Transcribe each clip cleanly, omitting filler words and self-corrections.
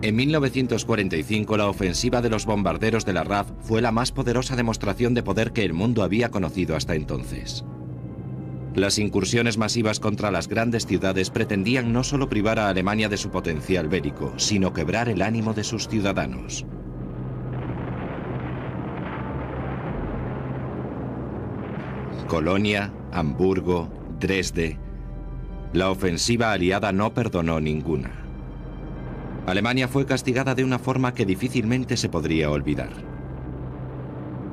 En 1945, la ofensiva de los bombarderos de la RAF fue la más poderosa demostración de poder que el mundo había conocido hasta entonces. Las incursiones masivas contra las grandes ciudades pretendían no solo privar a Alemania de su potencial bélico, sino quebrar el ánimo de sus ciudadanos. Colonia, Hamburgo, Dresde. La ofensiva aliada no perdonó ninguna. Alemania fue castigada de una forma que difícilmente se podría olvidar.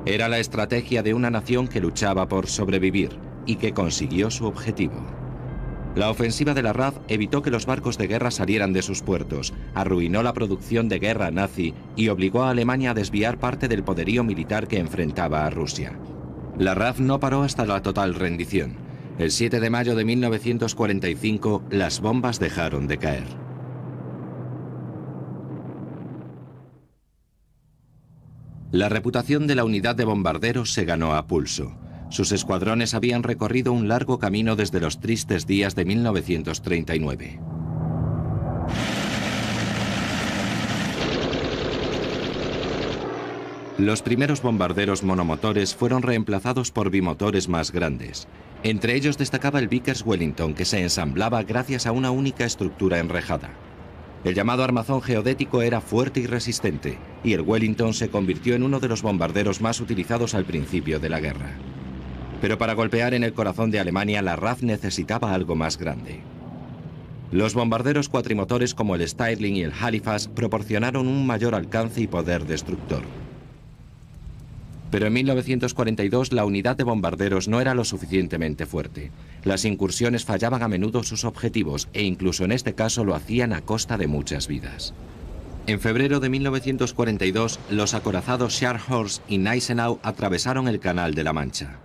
Era la estrategia de una nación que luchaba por sobrevivir y que consiguió su objetivo. La ofensiva de la RAF evitó que los barcos de guerra salieran de sus puertos, arruinó la producción de guerra nazi y obligó a Alemania a desviar parte del poderío militar que enfrentaba a Rusia. La RAF no paró hasta la total rendición. El 7 de mayo de 1945, las bombas dejaron de caer. La reputación de la unidad de bombarderos se ganó a pulso. Sus escuadrones habían recorrido un largo camino desde los tristes días de 1939. Los primeros bombarderos monomotores fueron reemplazados por bimotores más grandes. Entre ellos destacaba el Vickers Wellington, que se ensamblaba gracias a una única estructura enrejada. El llamado armazón geodético era fuerte y resistente, y el Wellington se convirtió en uno de los bombarderos más utilizados al principio de la guerra. Pero para golpear en el corazón de Alemania, la RAF necesitaba algo más grande. Los bombarderos cuatrimotores como el Stirling y el Halifax proporcionaron un mayor alcance y poder destructor. Pero en 1942 la unidad de bombarderos no era lo suficientemente fuerte. Las incursiones fallaban a menudo sus objetivos e incluso en este caso lo hacían a costa de muchas vidas. En febrero de 1942, los acorazados Scharnhorst y Gneisenau atravesaron el Canal de la Mancha.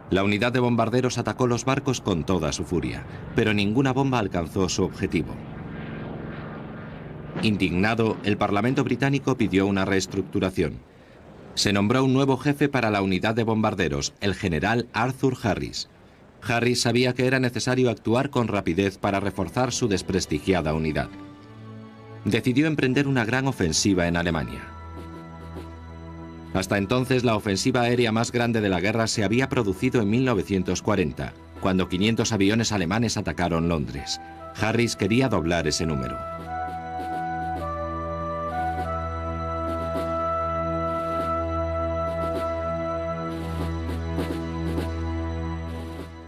La unidad de bombarderos atacó los barcos con toda su furia, pero ninguna bomba alcanzó su objetivo. Indignado, el Parlamento británico pidió una reestructuración. Se nombró un nuevo jefe para la unidad de bombarderos, el general Arthur Harris. Harris sabía que era necesario actuar con rapidez para reforzar su desprestigiada unidad. Decidió emprender una gran ofensiva en Alemania. Hasta entonces, la ofensiva aérea más grande de la guerra se había producido en 1940, cuando 500 aviones alemanes atacaron Londres. Harris quería doblar ese número.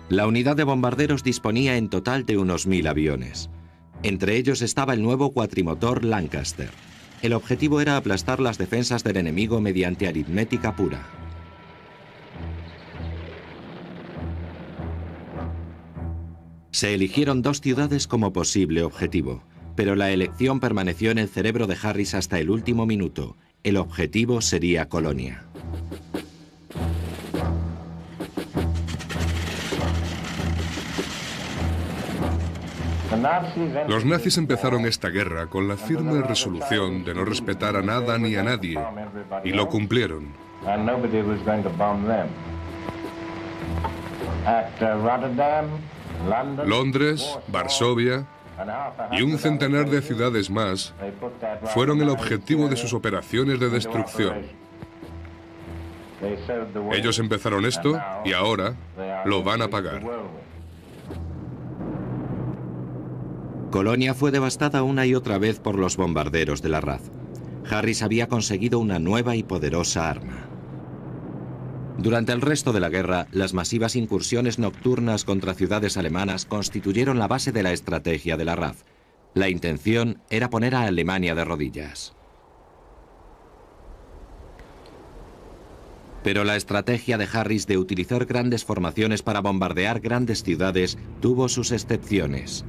La unidad de bombarderos disponía en total de unos 1000 aviones. Entre ellos estaba el nuevo cuatrimotor Lancaster. El objetivo era aplastar las defensas del enemigo mediante aritmética pura. Se eligieron 2 ciudades como posible objetivo, pero la elección permaneció en el cerebro de Harris hasta el último minuto. El objetivo sería Colonia. Los nazis empezaron esta guerra con la firme resolución de no respetar a nada ni a nadie, y lo cumplieron. Londres, Varsovia y un centenar de ciudades más fueron el objetivo de sus operaciones de destrucción. Ellos empezaron esto y ahora lo van a pagar. Colonia fue devastada una y otra vez por los bombarderos de la RAF. Harris había conseguido una nueva y poderosa arma. Durante el resto de la guerra, las masivas incursiones nocturnas contra ciudades alemanas constituyeron la base de la estrategia de la RAF. La intención era poner a Alemania de rodillas. Pero la estrategia de Harris de utilizar grandes formaciones para bombardear grandes ciudades tuvo sus excepciones.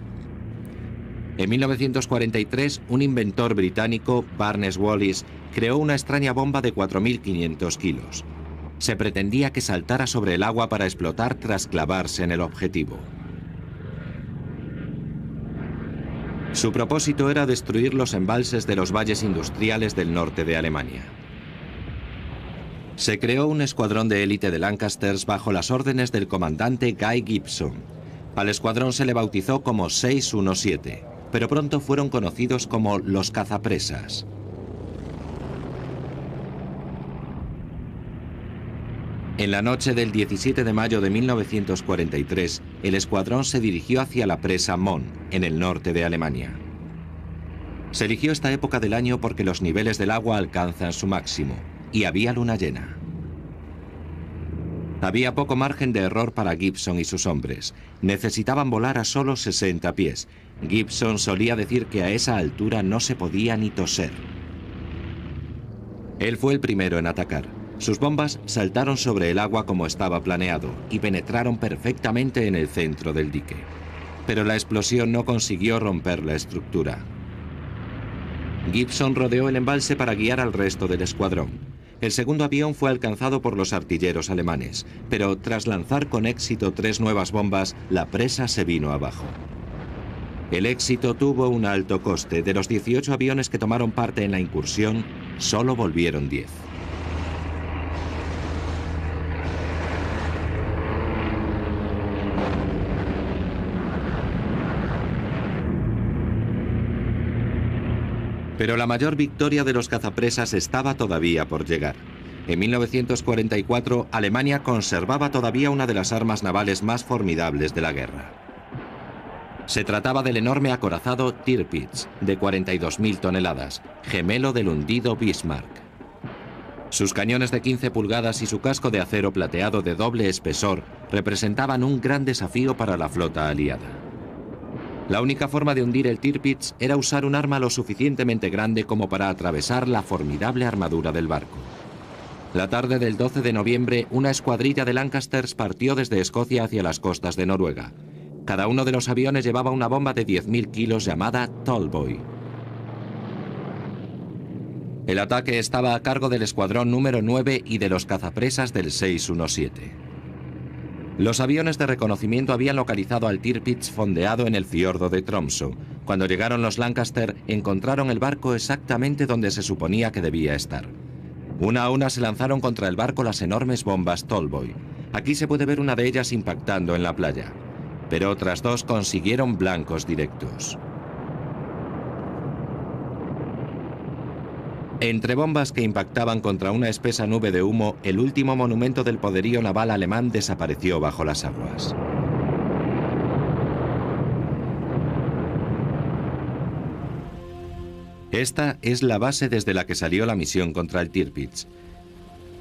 En 1943, un inventor británico, Barnes Wallis, creó una extraña bomba de 4.500 kilos. Se pretendía que saltara sobre el agua para explotar tras clavarse en el objetivo. Su propósito era destruir los embalses de los valles industriales del norte de Alemania. Se creó un escuadrón de élite de Lancasters bajo las órdenes del comandante Guy Gibson. Al escuadrón se le bautizó como 617. pero pronto fueron conocidos como los cazapresas. En la noche del 17 de mayo de 1943, el escuadrón se dirigió hacia la presa Mon, en el norte de Alemania. Se eligió esta época del año porque los niveles del agua alcanzan su máximo, y había luna llena. Había poco margen de error para Gibson y sus hombres. Necesitaban volar a solo 60 pies. Gibson solía decir que a esa altura no se podía ni toser. Él fue el primero en atacar. Sus bombas saltaron sobre el agua como estaba planeado y penetraron perfectamente en el centro del dique. Pero la explosión no consiguió romper la estructura. Gibson rodeó el embalse para guiar al resto del escuadrón. El segundo avión fue alcanzado por los artilleros alemanes, pero tras lanzar con éxito 3 nuevas bombas, la presa se vino abajo. El éxito tuvo un alto coste. De los 18 aviones que tomaron parte en la incursión, solo volvieron 10. Pero la mayor victoria de los cazapresas estaba todavía por llegar. En 1944, Alemania conservaba todavía una de las armas navales más formidables de la guerra. Se trataba del enorme acorazado Tirpitz, de 42.000 toneladas, gemelo del hundido Bismarck. Sus cañones de 15 pulgadas y su casco de acero plateado de doble espesor representaban un gran desafío para la flota aliada. La única forma de hundir el Tirpitz era usar un arma lo suficientemente grande como para atravesar la formidable armadura del barco. La tarde del 12 de noviembre, una escuadrilla de Lancasters partió desde Escocia hacia las costas de Noruega. Cada uno de los aviones llevaba una bomba de 10.000 kilos llamada Tallboy. El ataque estaba a cargo del escuadrón número 9 y de los cazapresas del 617. Los aviones de reconocimiento habían localizado al Tirpitz fondeado en el fiordo de Tromsø. Cuando llegaron los Lancaster, encontraron el barco exactamente donde se suponía que debía estar. Una a una se lanzaron contra el barco las enormes bombas Tallboy. Aquí se puede ver una de ellas impactando en la playa. Pero otras 2 consiguieron blancos directos. Entre bombas que impactaban contra una espesa nube de humo, el último monumento del poderío naval alemán desapareció bajo las aguas. Esta es la base desde la que salió la misión contra el Tirpitz.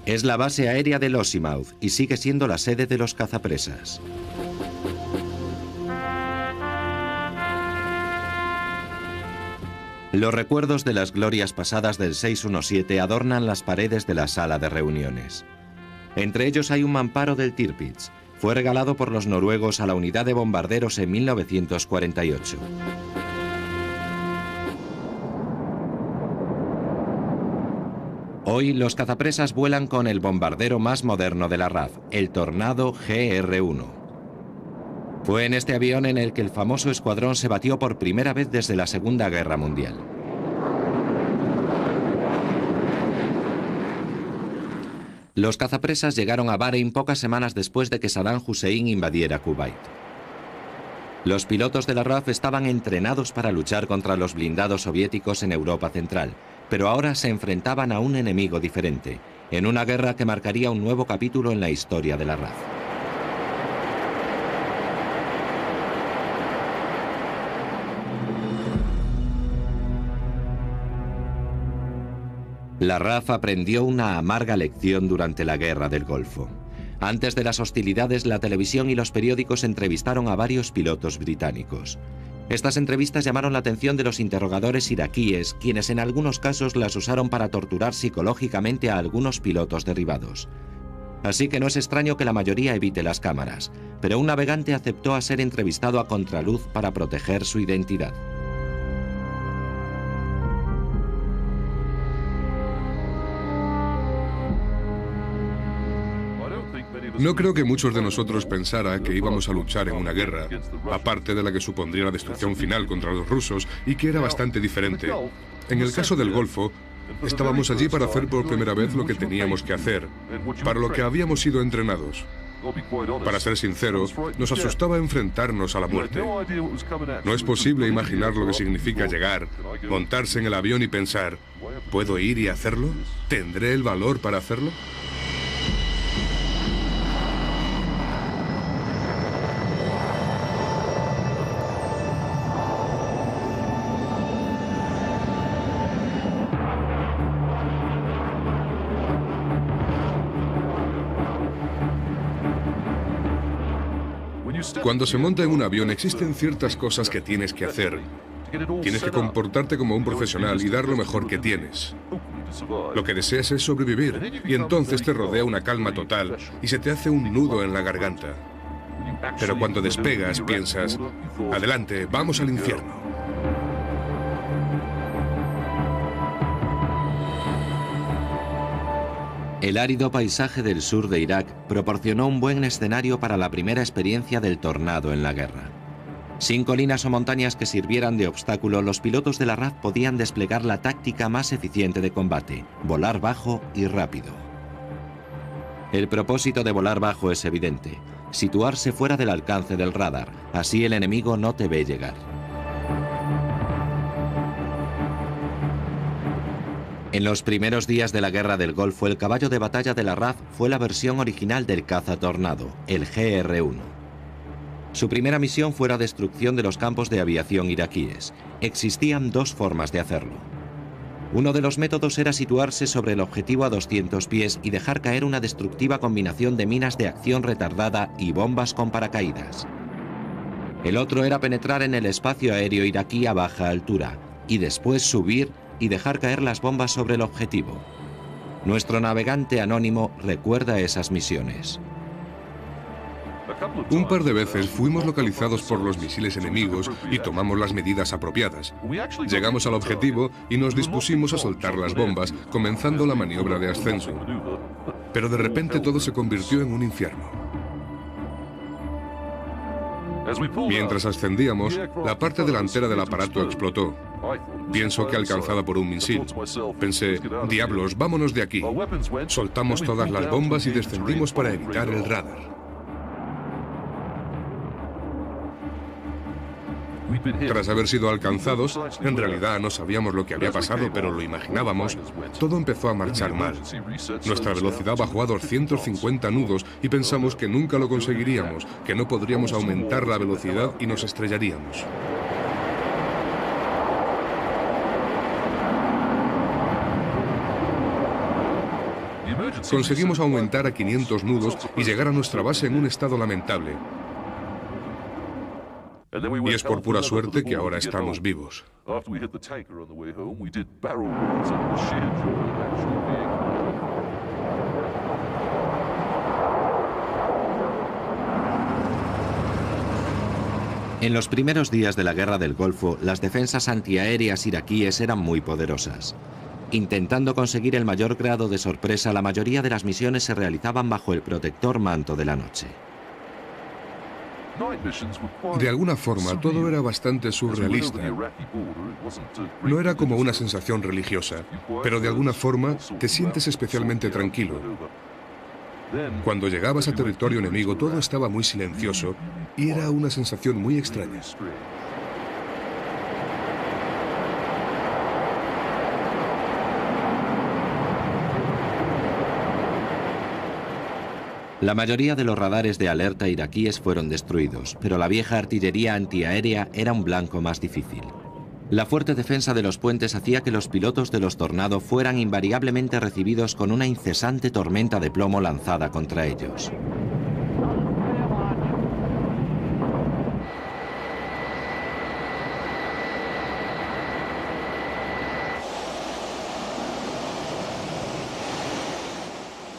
Es la base aérea de Lossiemouth y sigue siendo la sede de los cazapresas. Los recuerdos de las glorias pasadas del 617 adornan las paredes de la sala de reuniones. Entre ellos hay un mamparo del Tirpitz. Fue regalado por los noruegos a la unidad de bombarderos en 1948. Hoy los cazapresas vuelan con el bombardero más moderno de la RAF, el Tornado GR-1. Fue en este avión en el que el famoso escuadrón se batió por primera vez desde la Segunda Guerra Mundial. Los cazapresas llegaron a Bahrein pocas semanas después de que Saddam Hussein invadiera Kuwait. Los pilotos de la RAF estaban entrenados para luchar contra los blindados soviéticos en Europa Central, pero ahora se enfrentaban a un enemigo diferente, en una guerra que marcaría un nuevo capítulo en la historia de la RAF. La RAF aprendió una amarga lección durante la Guerra del Golfo. Antes de las hostilidades, la televisión y los periódicos entrevistaron a varios pilotos británicos. Estas entrevistas llamaron la atención de los interrogadores iraquíes, quienes en algunos casos las usaron para torturar psicológicamente a algunos pilotos derribados. Así que no es extraño que la mayoría evite las cámaras, pero un navegante aceptó a ser entrevistado a contraluz para proteger su identidad. No creo que muchos de nosotros pensara que íbamos a luchar en una guerra, aparte de la que supondría la destrucción final contra los rusos, y que era bastante diferente. En el caso del Golfo, estábamos allí para hacer por primera vez lo que teníamos que hacer, para lo que habíamos sido entrenados. Para ser sincero, nos asustaba enfrentarnos a la muerte. No es posible imaginar lo que significa llegar, montarse en el avión y pensar, ¿puedo ir y hacerlo? ¿Tendré el valor para hacerlo? Cuando se monta en un avión existen ciertas cosas que tienes que hacer. Tienes que comportarte como un profesional y dar lo mejor que tienes. Lo que deseas es sobrevivir y entonces te rodea una calma total y se te hace un nudo en la garganta. Pero cuando despegas piensas, adelante, vamos al infierno. El árido paisaje del sur de Irak proporcionó un buen escenario para la primera experiencia del tornado en la guerra. Sin colinas o montañas que sirvieran de obstáculo, los pilotos de la RAF podían desplegar la táctica más eficiente de combate: volar bajo y rápido. El propósito de volar bajo es evidente: situarse fuera del alcance del radar, así el enemigo no te ve llegar. En los primeros días de la Guerra del Golfo, el caballo de batalla de la RAF fue la versión original del caza Tornado, el GR-1. Su primera misión fue la destrucción de los campos de aviación iraquíes. Existían dos formas de hacerlo. Uno de los métodos era situarse sobre el objetivo a 200 pies y dejar caer una destructiva combinación de minas de acción retardada y bombas con paracaídas. El otro era penetrar en el espacio aéreo iraquí a baja altura y después subir y dejar caer las bombas sobre el objetivo. Nuestro navegante anónimo recuerda esas misiones. Un par de veces fuimos localizados por los misiles enemigos y tomamos las medidas apropiadas. Llegamos al objetivo y nos dispusimos a soltar las bombas, comenzando la maniobra de ascenso. Pero de repente todo se convirtió en un infierno. Mientras ascendíamos, la parte delantera del aparato explotó. Pienso que alcanzada por un misil. Pensé, diablos, vámonos de aquí. Soltamos todas las bombas y descendimos para evitar el radar. Tras haber sido alcanzados, en realidad no sabíamos lo que había pasado, pero lo imaginábamos, todo empezó a marchar mal. Nuestra velocidad bajó a 250 nudos y pensamos que nunca lo conseguiríamos, que no podríamos aumentar la velocidad y nos estrellaríamos. Conseguimos aumentar a 500 nudos y llegar a nuestra base en un estado lamentable. Y es por pura suerte que ahora estamos vivos. En los primeros días de la Guerra del Golfo, las defensas antiaéreas iraquíes eran muy poderosas. Intentando conseguir el mayor grado de sorpresa, la mayoría de las misiones se realizaban bajo el protector manto de la noche. De alguna forma, todo era bastante surrealista. No era como una sensación religiosa, pero de alguna forma te sientes especialmente tranquilo. Cuando llegabas a territorio enemigo, todo estaba muy silencioso y era una sensación muy extraña. La mayoría de los radares de alerta iraquíes fueron destruidos, pero la vieja artillería antiaérea era un blanco más difícil. La fuerte defensa de los puentes hacía que los pilotos de los Tornado fueran invariablemente recibidos con una incesante tormenta de plomo lanzada contra ellos.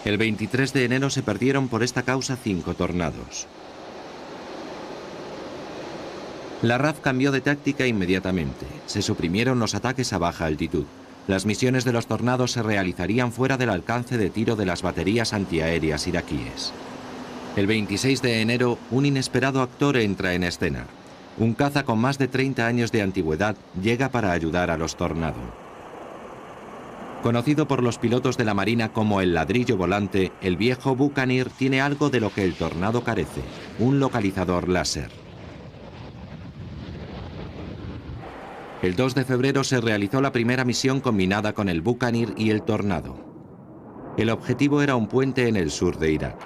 El 23 de enero se perdieron por esta causa 5 Tornados. La RAF cambió de táctica inmediatamente. Se suprimieron los ataques a baja altitud. Las misiones de los Tornados se realizarían fuera del alcance de tiro de las baterías antiaéreas iraquíes. El 26 de enero, un inesperado actor entra en escena. Un caza con más de 30 años de antigüedad llega para ayudar a los Tornado. Conocido por los pilotos de la Marina como el ladrillo volante, el viejo Buccaneer tiene algo de lo que el Tornado carece: un localizador láser. El 2 de febrero se realizó la primera misión combinada con el Buccaneer y el Tornado. El objetivo era un puente en el sur de Irak.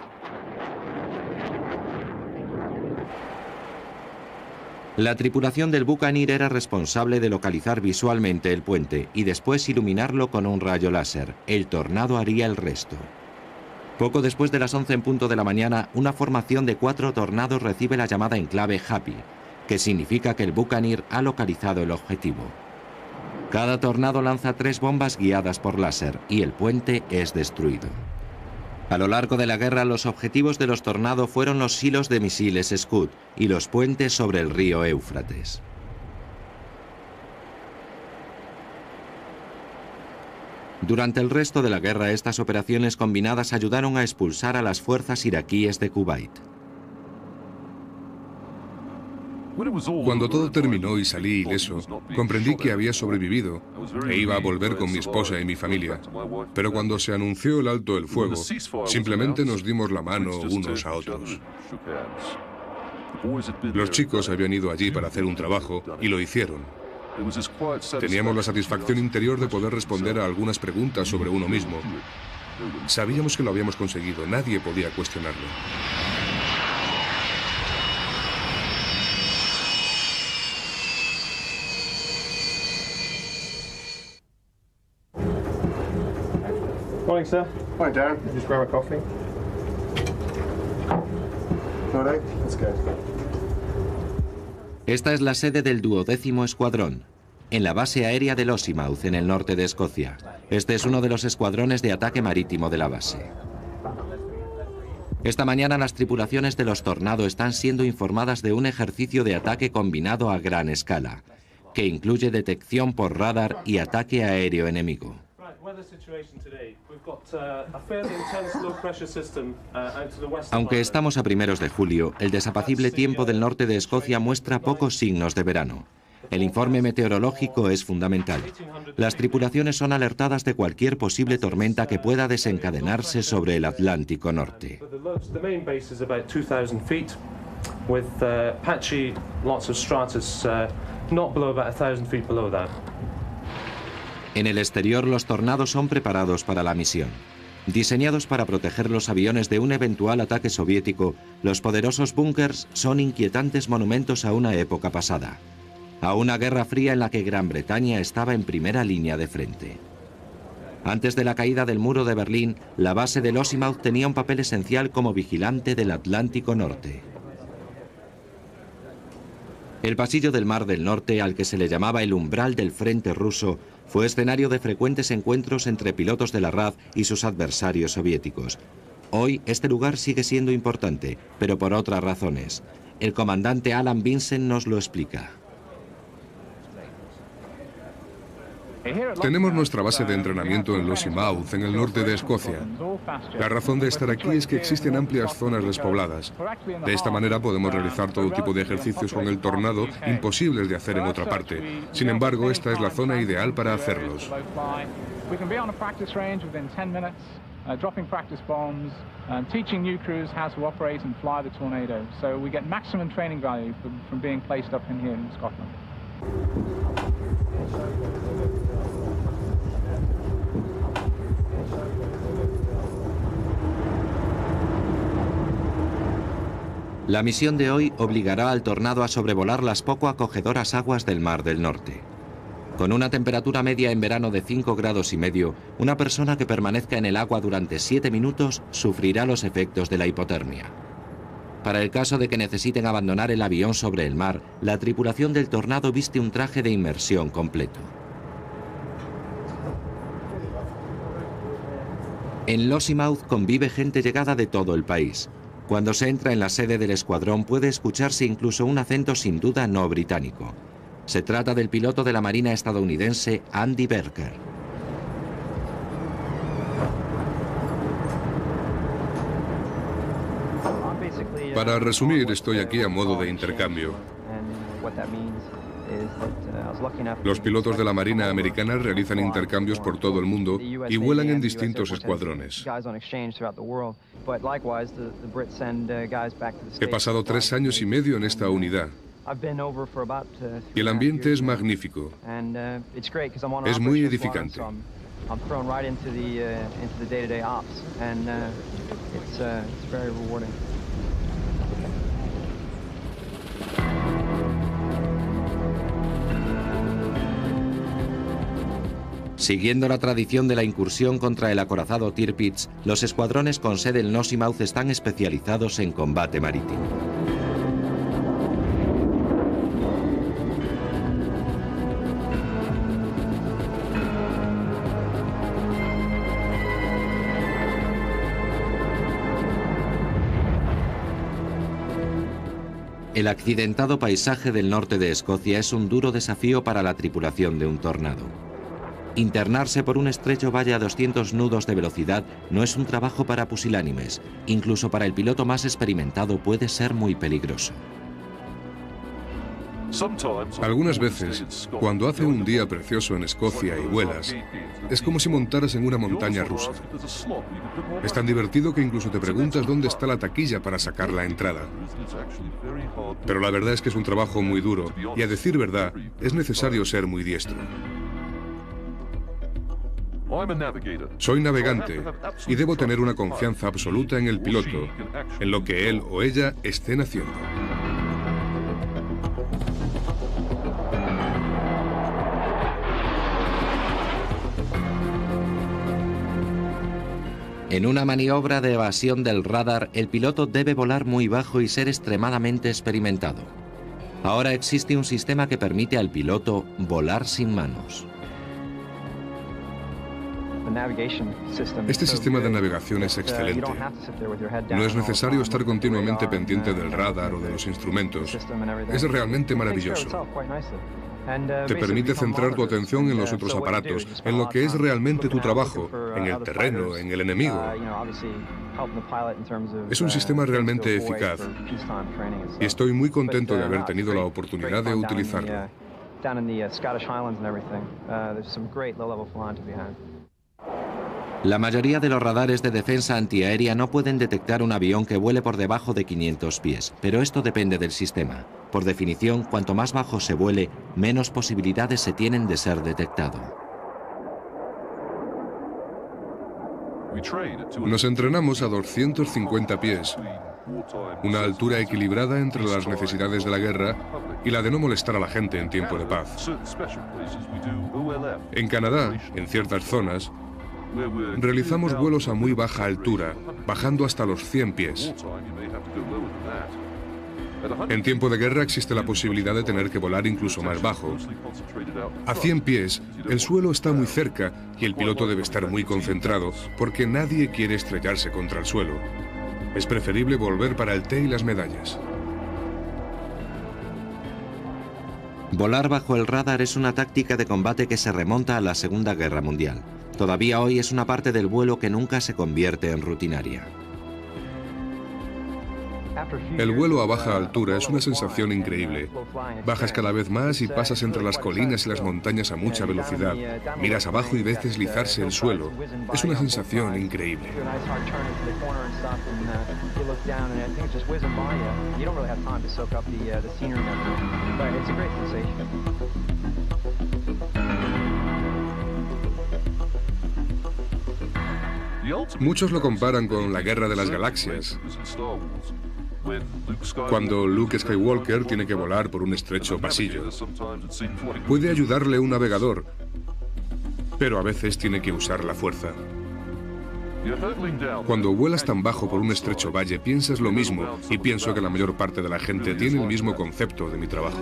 La tripulación del Buccaneer era responsable de localizar visualmente el puente y después iluminarlo con un rayo láser. El Tornado haría el resto. Poco después de las 11 en punto de la mañana, una formación de 4 tornados recibe la llamada en clave Happy, que significa que el Buccaneer ha localizado el objetivo. Cada tornado lanza 3 bombas guiadas por láser y el puente es destruido. A lo largo de la guerra, los objetivos de los Tornado fueron los silos de misiles Scud y los puentes sobre el río Éufrates. Durante el resto de la guerra, estas operaciones combinadas ayudaron a expulsar a las fuerzas iraquíes de Kuwait. Cuando todo terminó y salí ileso, comprendí que había sobrevivido e iba a volver con mi esposa y mi familia. Pero cuando se anunció el alto el fuego, simplemente nos dimos la mano unos a otros. Los chicos habían ido allí para hacer un trabajo y lo hicieron. Teníamos la satisfacción interior de poder responder a algunas preguntas sobre uno mismo. Sabíamos que lo habíamos conseguido, nadie podía cuestionarlo. Morning, sir. Hi, Darren. Just grab a coffee. Righto, let's go. Esta es la sede del 12º Escuadrón, en la base aérea de Lossiemouth, en el norte de Escocia. Este es uno de los escuadrones de ataque marítimo de la base. Esta mañana las tripulaciones de los Tornado están siendo informadas de un ejercicio de ataque combinado a gran escala, que incluye detección por radar y ataque aéreo enemigo. Aunque estamos a primeros de julio, el desapacible tiempo del norte de Escocia muestra pocos signos de verano. El informe meteorológico es fundamental. Las tripulaciones son alertadas de cualquier posible tormenta que pueda desencadenarse sobre el Atlántico Norte. En el exterior, los Tornados son preparados para la misión. Diseñados para proteger los aviones de un eventual ataque soviético, los poderosos búnkers son inquietantes monumentos a una época pasada, a una guerra fría en la que Gran Bretaña estaba en primera línea de frente. Antes de la caída del muro de Berlín, la base de Lossiemouth tenía un papel esencial como vigilante del Atlántico Norte. El pasillo del Mar del Norte, al que se le llamaba el umbral del frente ruso, fue escenario de frecuentes encuentros entre pilotos de la RAF y sus adversarios soviéticos. Hoy este lugar sigue siendo importante, pero por otras razones. El comandante Alan Vincent nos lo explica. Tenemos nuestra base de entrenamiento en Lossiemouth, en el norte de Escocia. La razón de estar aquí es que existen amplias zonas despobladas. De esta manera podemos realizar todo tipo de ejercicios con el Tornado imposibles de hacer en otra parte. Sin embargo, esta es la zona ideal para hacerlos. Dropping practice bombs, teaching new crews how to operate and fly the Tornado. So we get maximum training value from being placed up in here in Scotland. La misión de hoy obligará al Tornado a sobrevolar las poco acogedoras aguas del Mar del Norte. Con una temperatura media en verano de 5,5 grados, una persona que permanezca en el agua durante 7 minutos sufrirá los efectos de la hipotermia. Para el caso de que necesiten abandonar el avión sobre el mar, la tripulación del Tornado viste un traje de inmersión completo. En Lossiemouth convive gente llegada de todo el país. Cuando se entra en la sede del escuadrón puede escucharse incluso un acento sin duda no británico. Se trata del piloto de la Marina estadounidense Andy Berker. Para resumir, estoy aquí a modo de intercambio. Los pilotos de la Marina americana realizan intercambios por todo el mundo y vuelan en distintos escuadrones. He pasado 3 años y medio en esta unidad. Y el ambiente es magnífico. Es muy edificante. Siguiendo la tradición de la incursión contra el acorazado Tirpitz, los escuadrones con sede en Lossiemouth están especializados en combate marítimo. El accidentado paisaje del norte de Escocia es un duro desafío para la tripulación de un Tornado. Internarse por un estrecho valle a 200 nudos de velocidad no es un trabajo para pusilánimes. Incluso para el piloto más experimentado puede ser muy peligroso. Algunas veces, cuando hace un día precioso en Escocia y vuelas, es como si montaras en una montaña rusa. Es tan divertido que incluso te preguntas dónde está la taquilla para sacar la entrada. Pero la verdad es que es un trabajo muy duro y, a decir verdad, es necesario ser muy diestro. Soy navegante y debo tener una confianza absoluta en el piloto, en lo que él o ella estén haciendo. En una maniobra de evasión del radar, el piloto debe volar muy bajo y ser extremadamente experimentado. Ahora existe un sistema que permite al piloto volar sin manos. Este sistema de navegación es excelente. No es necesario estar continuamente pendiente del radar o de los instrumentos. Es realmente maravilloso. Te permite centrar tu atención en los otros aparatos, en lo que es realmente tu trabajo, en el terreno, en el enemigo. Es un sistema realmente eficaz y estoy muy contento de haber tenido la oportunidad de utilizarlo. La mayoría de los radares de defensa antiaérea no pueden detectar un avión que vuele por debajo de 500 pies, pero esto depende del sistema. Por definición, cuanto más bajo se vuele, menos posibilidades se tienen de ser detectado. Nos entrenamos a 250 pies, una altura equilibrada entre las necesidades de la guerra y la de no molestar a la gente en tiempo de paz. En Canadá, en ciertas zonas, realizamos vuelos a muy baja altura, bajando hasta los 100 pies. En tiempo de guerra existe la posibilidad de tener que volar incluso más bajo. A 100 pies, el suelo está muy cerca y el piloto debe estar muy concentrado porque nadie quiere estrellarse contra el suelo. Es preferible volver para el té y las medallas. Volar bajo el radar es una táctica de combate que se remonta a la Segunda Guerra Mundial. Todavía hoy es una parte del vuelo que nunca se convierte en rutinaria. El vuelo a baja altura es una sensación increíble. Bajas cada vez más y pasas entre las colinas y las montañas a mucha velocidad. Miras abajo y ves deslizarse el suelo. Es una sensación increíble. Muchos lo comparan con la Guerra de las Galaxias, cuando Luke Skywalker tiene que volar por un estrecho pasillo. Puede ayudarle un navegador, pero a veces tiene que usar la fuerza. Cuando vuelas tan bajo por un estrecho valle, piensas lo mismo, y pienso que la mayor parte de la gente tiene el mismo concepto de mi trabajo.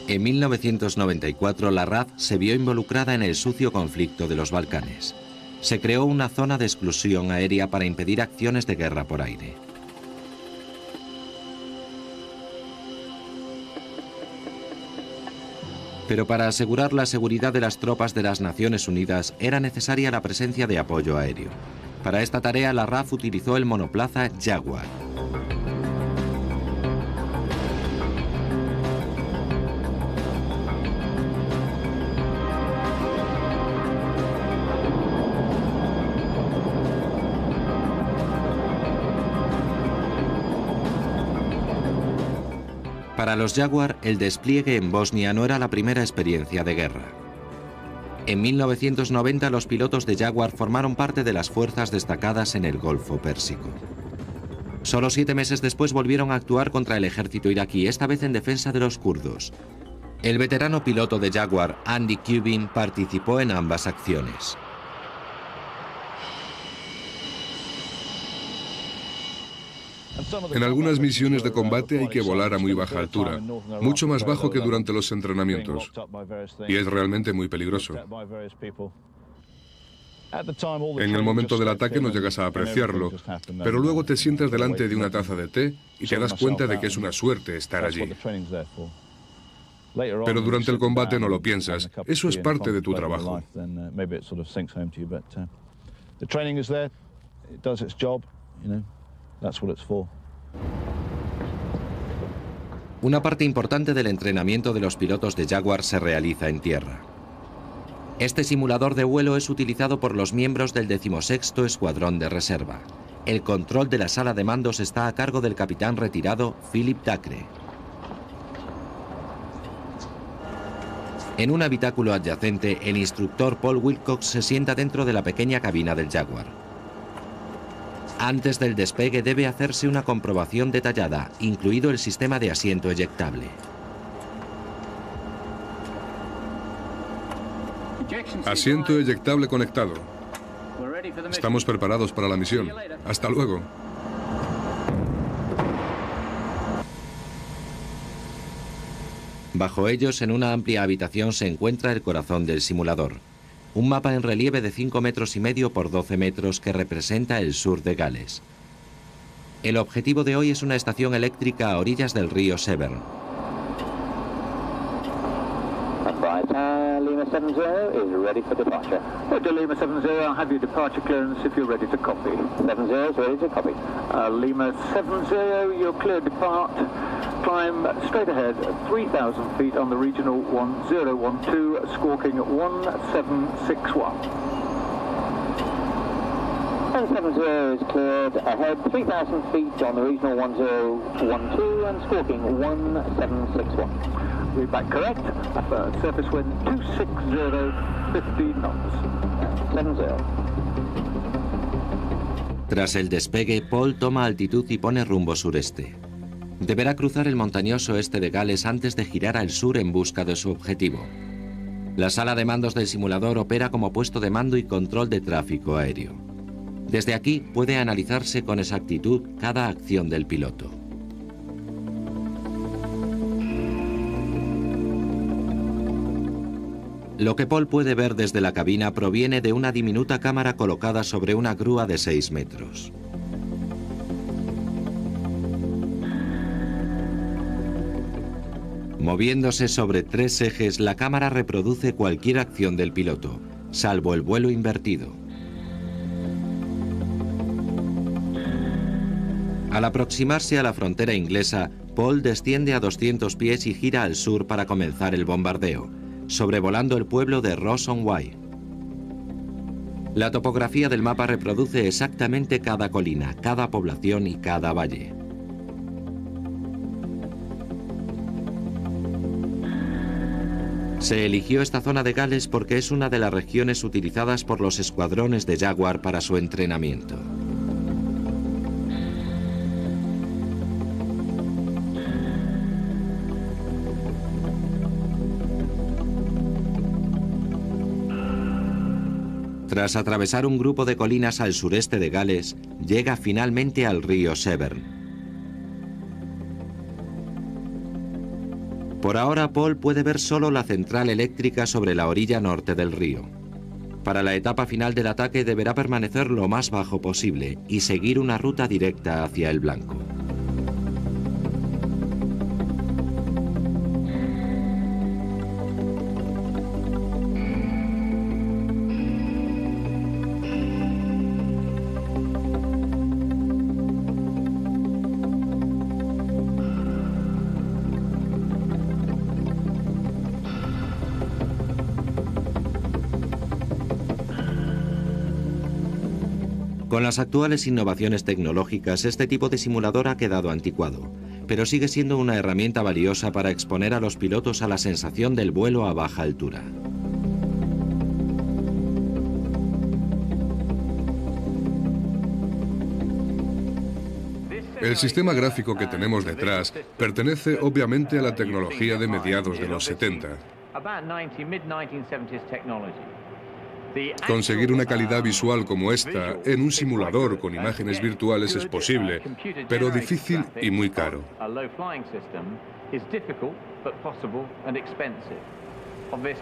En 1994, la RAF se vio involucrada en el sucio conflicto de los Balcanes. Se creó una zona de exclusión aérea para impedir acciones de guerra por aire. Pero para asegurar la seguridad de las tropas de las Naciones Unidas era necesaria la presencia de apoyo aéreo. Para esta tarea la RAF utilizó el monoplaza Jaguar. Para los Jaguar, el despliegue en Bosnia no era la primera experiencia de guerra. En 1990 los pilotos de Jaguar formaron parte de las fuerzas destacadas en el Golfo Pérsico. Solo 7 meses después volvieron a actuar contra el ejército iraquí, esta vez en defensa de los kurdos. El veterano piloto de Jaguar, Andy Cubin, participó en ambas acciones. En algunas misiones de combate hay que volar a muy baja altura, mucho más bajo que durante los entrenamientos, y es realmente muy peligroso. En el momento del ataque no llegas a apreciarlo, pero luego te sientas delante de una taza de té y te das cuenta de que es una suerte estar allí. Pero durante el combate no lo piensas, eso es parte de tu trabajo. Una parte importante del entrenamiento de los pilotos de Jaguar se realiza en tierra. Este simulador de vuelo es utilizado por los miembros del 16º Escuadrón de Reserva. El control de la sala de mandos está a cargo del capitán retirado Philip Dacre. En un habitáculo adyacente, el instructor Paul Wilcox se sienta dentro de la pequeña cabina del Jaguar. Antes del despegue debe hacerse una comprobación detallada, incluido el sistema de asiento eyectable. Asiento eyectable conectado. Estamos preparados para la misión. Hasta luego. Bajo ellos, en una amplia habitación, se encuentra el corazón del simulador. Un mapa en relieve de 5,5 metros por 12 metros que representa el sur de Gales. El objetivo de hoy es una estación eléctrica a orillas del río Severn. Lima 70 is ready for departure. Lima 70, I'll have your departure clearance if you're ready to copy. 70 is ready to copy. Lima 70, you're clear to depart. Climb straight ahead, 3,000 feet on the regional 1012, squawking 1761. 70 is cleared ahead, 3,000 feet on the regional 1012 and squawking 1761. Read back correct. Surface wind 260, 50 knots. 70. Tras el despegue, Paul toma altitud y pone rumbo sureste. Deberá cruzar el montañoso este de Gales antes de girar al sur en busca de su objetivo. La sala de mandos del simulador opera como puesto de mando y control de tráfico aéreo. Desde aquí puede analizarse con exactitud cada acción del piloto. Lo que Paul puede ver desde la cabina proviene de una diminuta cámara colocada sobre una grúa de 6 metros. Moviéndose sobre 3 ejes, la cámara reproduce cualquier acción del piloto, salvo el vuelo invertido. Al aproximarse a la frontera inglesa, Paul desciende a 200 pies y gira al sur para comenzar el bombardeo, sobrevolando el pueblo de Ross-on-Wye. La topografía del mapa reproduce exactamente cada colina, cada población y cada valle. Se eligió esta zona de Gales porque es una de las regiones utilizadas por los escuadrones de Jaguar para su entrenamiento. Tras atravesar un grupo de colinas al sureste de Gales, llega finalmente al río Severn. Por ahora, Paul puede ver solo la central eléctrica sobre la orilla norte del río. Para la etapa final del ataque deberá permanecer lo más bajo posible y seguir una ruta directa hacia el blanco. Con las actuales innovaciones tecnológicas, este tipo de simulador ha quedado anticuado, pero sigue siendo una herramienta valiosa para exponer a los pilotos a la sensación del vuelo a baja altura. El sistema gráfico que tenemos detrás pertenece obviamente a la tecnología de mediados de los 70. Conseguir una calidad visual como esta en un simulador con imágenes virtuales es posible, pero difícil y muy caro.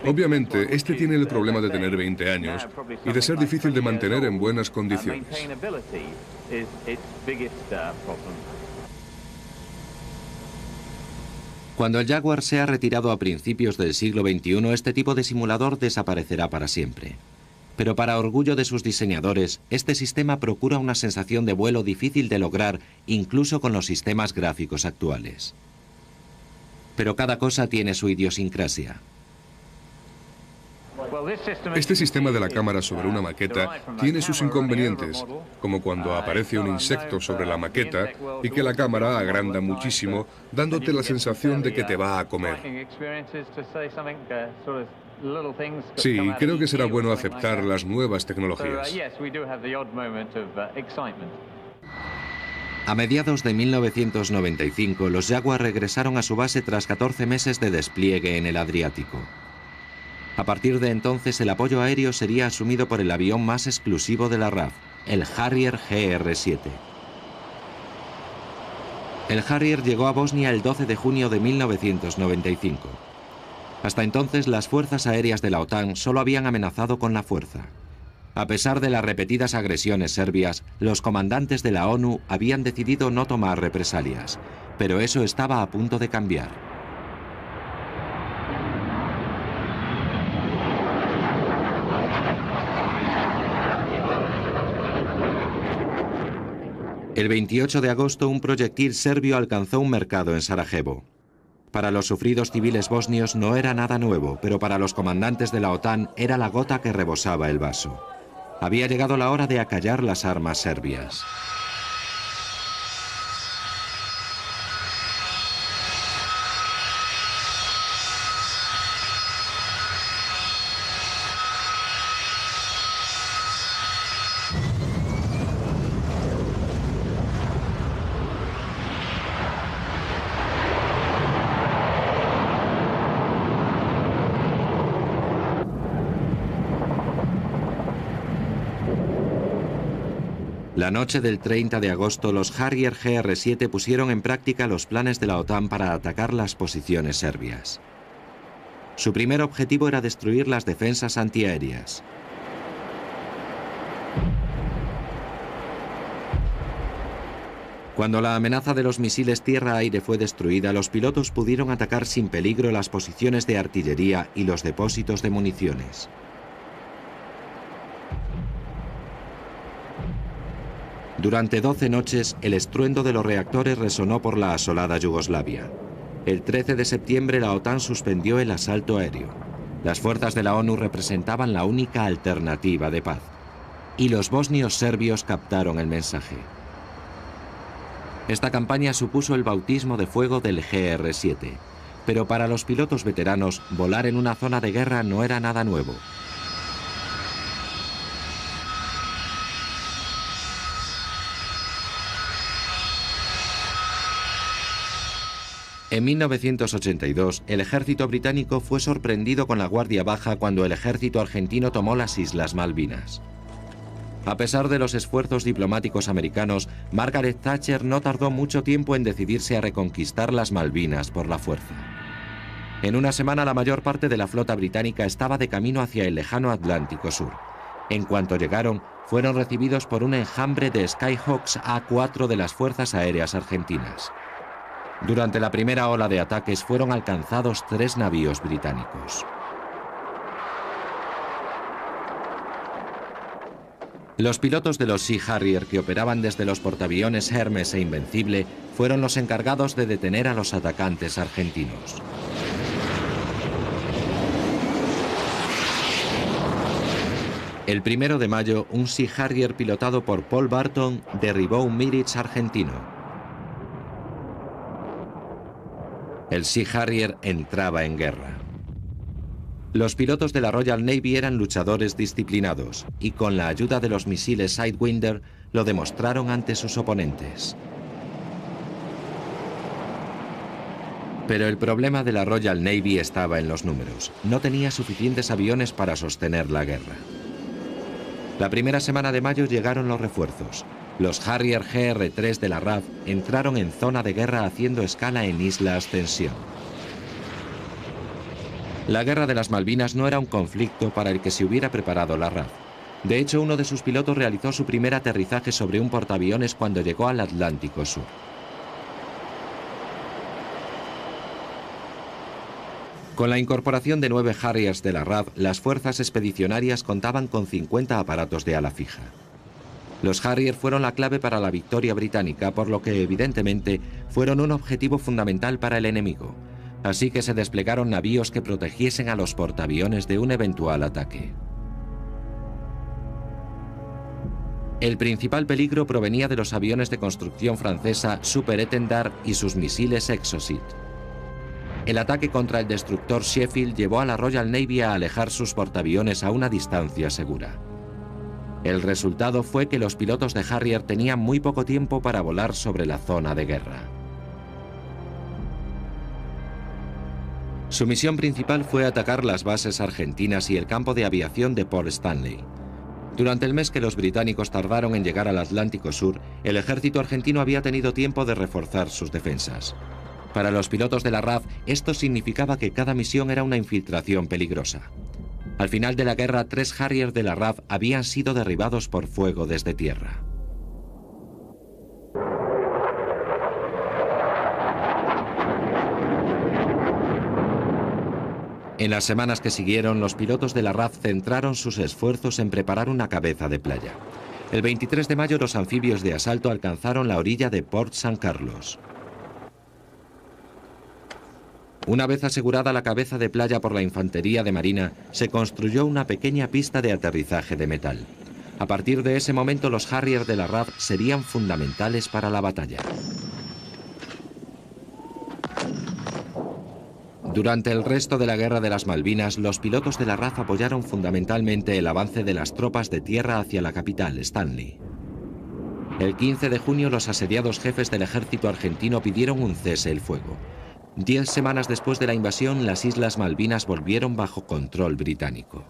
Obviamente, este tiene el problema de tener 20 años y de ser difícil de mantener en buenas condiciones. Cuando el Jaguar sea retirado a principios del siglo XXI, este tipo de simulador desaparecerá para siempre. Pero para orgullo de sus diseñadores, este sistema procura una sensación de vuelo difícil de lograr incluso con los sistemas gráficos actuales. Pero cada cosa tiene su idiosincrasia. Este sistema de la cámara sobre una maqueta tiene sus inconvenientes, como cuando aparece un insecto sobre la maqueta y que la cámara agranda muchísimo, dándote la sensación de que te va a comer. Sí, creo que será bueno aceptar las nuevas tecnologías. A mediados de 1995, los Jaguar regresaron a su base tras 14 meses de despliegue en el Adriático. A partir de entonces, el apoyo aéreo sería asumido por el avión más exclusivo de la RAF, el Harrier GR7. El Harrier llegó a Bosnia el 12 de junio de 1995. Hasta entonces, las fuerzas aéreas de la OTAN solo habían amenazado con la fuerza. A pesar de las repetidas agresiones serbias, los comandantes de la ONU habían decidido no tomar represalias, pero eso estaba a punto de cambiar. El 28 de agosto, un proyectil serbio alcanzó un mercado en Sarajevo. Para los sufridos civiles bosnios no era nada nuevo, pero para los comandantes de la OTAN era la gota que rebosaba el vaso. Había llegado la hora de acallar las armas serbias. La noche del 30 de agosto, los Harrier GR7 pusieron en práctica los planes de la OTAN para atacar las posiciones serbias. Su primer objetivo era destruir las defensas antiaéreas. Cuando la amenaza de los misiles tierra-aire fue destruida, los pilotos pudieron atacar sin peligro las posiciones de artillería y los depósitos de municiones. Durante 12 noches, el estruendo de los reactores resonó por la asolada Yugoslavia. El 13 de septiembre, la OTAN suspendió el asalto aéreo. Las fuerzas de la ONU representaban la única alternativa de paz. Y los bosnios serbios captaron el mensaje. Esta campaña supuso el bautismo de fuego del GR7. Pero para los pilotos veteranos, volar en una zona de guerra no era nada nuevo. En 1982, el ejército británico fue sorprendido con la guardia baja cuando el ejército argentino tomó las Islas Malvinas. A pesar de los esfuerzos diplomáticos americanos, Margaret Thatcher no tardó mucho tiempo en decidirse a reconquistar las Malvinas por la fuerza. En una semana, la mayor parte de la flota británica estaba de camino hacia el lejano Atlántico Sur. En cuanto llegaron, fueron recibidos por un enjambre de Skyhawks A4 de las Fuerzas Aéreas Argentinas. Durante la primera ola de ataques fueron alcanzados 3 navíos británicos. Los pilotos de los Sea Harrier que operaban desde los portaaviones Hermes e Invencible fueron los encargados de detener a los atacantes argentinos. El 1 de mayo, un Sea Harrier pilotado por Paul Barton derribó un Mirage argentino. El Sea Harrier entraba en guerra. Los pilotos de la Royal Navy eran luchadores disciplinados y con la ayuda de los misiles Sidewinder lo demostraron ante sus oponentes. Pero el problema de la Royal Navy estaba en los números. No tenía suficientes aviones para sostener la guerra. La primera semana de mayo llegaron los refuerzos. Los Harrier GR3 de la RAF entraron en zona de guerra haciendo escala en Isla Ascensión. La guerra de las Malvinas no era un conflicto para el que se hubiera preparado la RAF. De hecho, uno de sus pilotos realizó su primer aterrizaje sobre un portaaviones cuando llegó al Atlántico Sur. Con la incorporación de 9 Harriers de la RAF, las fuerzas expedicionarias contaban con 50 aparatos de ala fija. Los Harrier fueron la clave para la victoria británica, por lo que evidentemente fueron un objetivo fundamental para el enemigo. Así que se desplegaron navíos que protegiesen a los portaaviones de un eventual ataque. El principal peligro provenía de los aviones de construcción francesa Super Étendard y sus misiles Exocet. El ataque contra el destructor Sheffield llevó a la Royal Navy a alejar sus portaaviones a una distancia segura. El resultado fue que los pilotos de Harrier tenían muy poco tiempo para volar sobre la zona de guerra. Su misión principal fue atacar las bases argentinas y el campo de aviación de Port Stanley. Durante el mes que los británicos tardaron en llegar al Atlántico Sur, el ejército argentino había tenido tiempo de reforzar sus defensas. Para los pilotos de la RAF, esto significaba que cada misión era una infiltración peligrosa. Al final de la guerra, 3 Harrier de la RAF habían sido derribados por fuego desde tierra. En las semanas que siguieron, los pilotos de la RAF centraron sus esfuerzos en preparar una cabeza de playa. El 23 de mayo, los anfibios de asalto alcanzaron la orilla de Port San Carlos. Una vez asegurada la cabeza de playa por la infantería de marina, se construyó una pequeña pista de aterrizaje de metal. A partir de ese momento, los Harrier de la RAF serían fundamentales para la batalla. Durante el resto de la Guerra de las Malvinas, los pilotos de la RAF apoyaron fundamentalmente el avance de las tropas de tierra hacia la capital, Stanley. El 15 de junio, los asediados jefes del ejército argentino pidieron un cese el fuego. 10 semanas después de la invasión, las Islas Malvinas volvieron bajo control británico.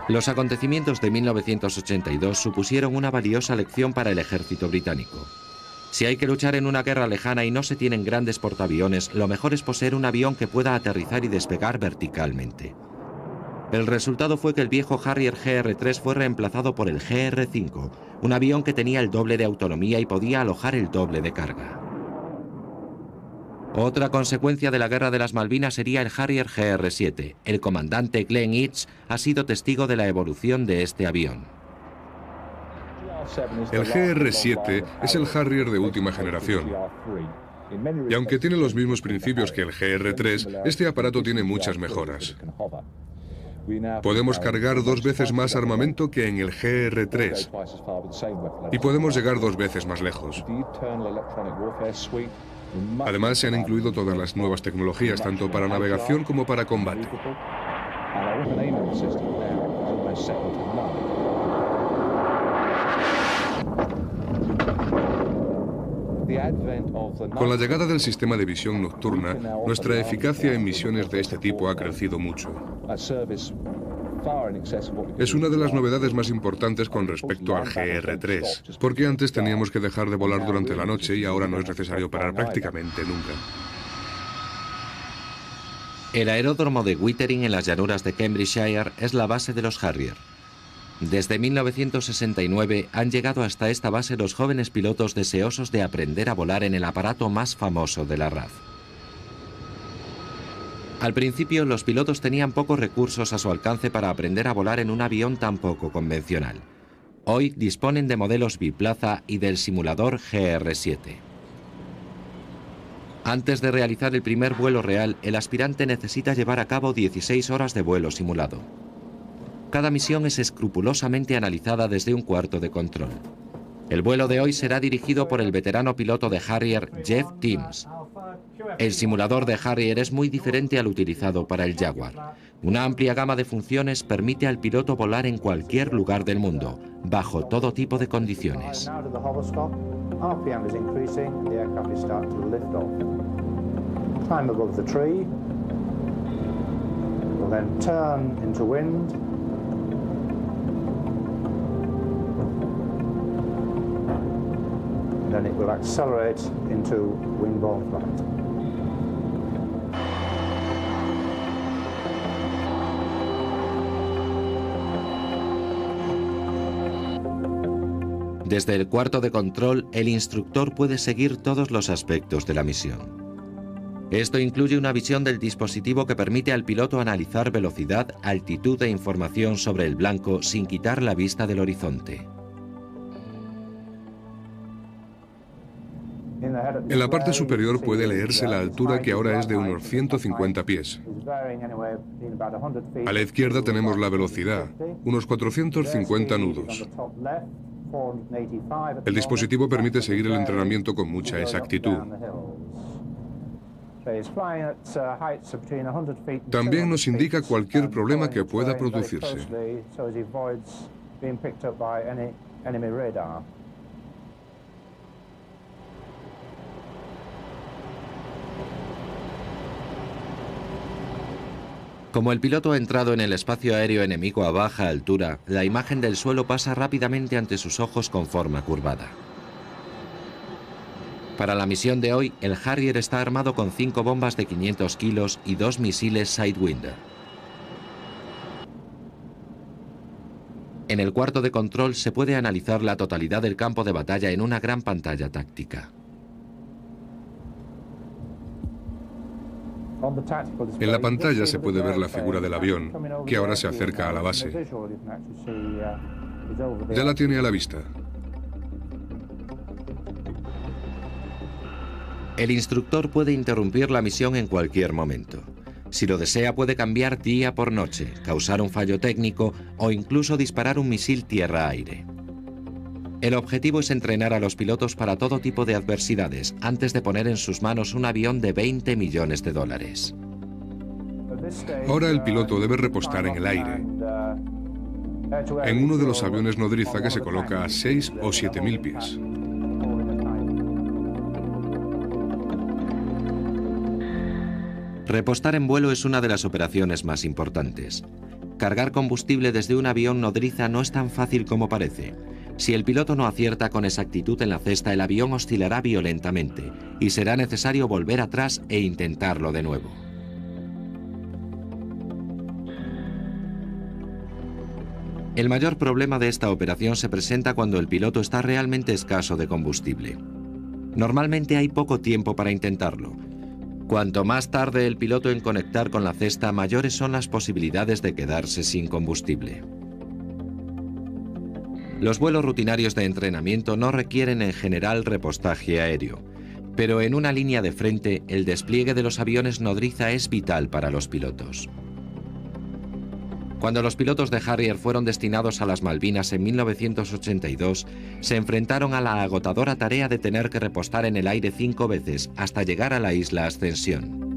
Los acontecimientos de 1982 supusieron una valiosa lección para el ejército británico. Si hay que luchar en una guerra lejana y no se tienen grandes portaaviones, lo mejor es poseer un avión que pueda aterrizar y despegar verticalmente. El resultado fue que el viejo Harrier GR3 fue reemplazado por el GR5, un avión que tenía el doble de autonomía y podía alojar el doble de carga. Otra consecuencia de la Guerra de las Malvinas sería el Harrier GR7. El comandante Glenn Eads ha sido testigo de la evolución de este avión. El GR7 es el Harrier de última generación. Y aunque tiene los mismos principios que el GR3, este aparato tiene muchas mejoras. Podemos cargar 2 veces más armamento que en el GR3 y podemos llegar 2 veces más lejos. Además, se han incluido todas las nuevas tecnologías, tanto para navegación como para combate. Con la llegada del sistema de visión nocturna, nuestra eficacia en misiones de este tipo ha crecido mucho. Es una de las novedades más importantes con respecto al GR3, porque antes teníamos que dejar de volar durante la noche y ahora no es necesario parar prácticamente nunca. El aeródromo de Wittering en las llanuras de Cambridgeshire es la base de los Harrier. Desde 1969 han llegado hasta esta base los jóvenes pilotos deseosos de aprender a volar en el aparato más famoso de la RAF. Al principio, los pilotos tenían pocos recursos a su alcance para aprender a volar en un avión tan poco convencional. Hoy disponen de modelos biplaza y del simulador GR7. Antes de realizar el primer vuelo real, el aspirante necesita llevar a cabo 16 horas de vuelo simulado. Cada misión es escrupulosamente analizada desde un cuarto de control. El vuelo de hoy será dirigido por el veterano piloto de Harrier, Jeff Timms. El simulador de Harrier es muy diferente al utilizado para el Jaguar. Una amplia gama de funciones permite al piloto volar en cualquier lugar del mundo, bajo todo tipo de condiciones. Then it will accelerate into wing-borne flight. Desde el cuarto de control, el instructor puede seguir todos los aspectos de la misión. Esto incluye una visión del dispositivo que permite al piloto analizar velocidad, altitud e información sobre el blanco sin quitar la vista del horizonte. En la parte superior puede leerse la altura, que ahora es de unos 150 pies. A la izquierda tenemos la velocidad, unos 450 nudos. El dispositivo permite seguir el entrenamiento con mucha exactitud. También nos indica cualquier problema que pueda producirse. Como el piloto ha entrado en el espacio aéreo enemigo a baja altura, la imagen del suelo pasa rápidamente ante sus ojos con forma curvada. Para la misión de hoy, el Harrier está armado con 5 bombas de 500 kilos y 2 misiles Sidewinder. En el cuarto de control se puede analizar la totalidad del campo de batalla en una gran pantalla táctica. En la pantalla se puede ver la figura del avión, que ahora se acerca a la base. Ya la tiene a la vista. El instructor puede interrumpir la misión en cualquier momento. Si lo desea, puede cambiar día por noche, causar un fallo técnico o incluso disparar un misil tierra-aire. El objetivo es entrenar a los pilotos para todo tipo de adversidades antes de poner en sus manos un avión de $20 millones. Ahora el piloto debe repostar en el aire, en uno de los aviones nodriza que se coloca a 6 o 7.000 pies. Repostar en vuelo es una de las operaciones más importantes. Cargar combustible desde un avión nodriza no es tan fácil como parece. Si el piloto no acierta con exactitud en la cesta, el avión oscilará violentamente y será necesario volver atrás e intentarlo de nuevo. El mayor problema de esta operación se presenta cuando el piloto está realmente escaso de combustible. Normalmente hay poco tiempo para intentarlo. Cuanto más tarde el piloto en conectar con la cesta, mayores son las posibilidades de quedarse sin combustible. Los vuelos rutinarios de entrenamiento no requieren en general repostaje aéreo, pero en una línea de frente el despliegue de los aviones nodriza es vital para los pilotos. Cuando los pilotos de Harrier fueron destinados a las Malvinas en 1982, se enfrentaron a la agotadora tarea de tener que repostar en el aire 5 veces hasta llegar a la isla Ascensión.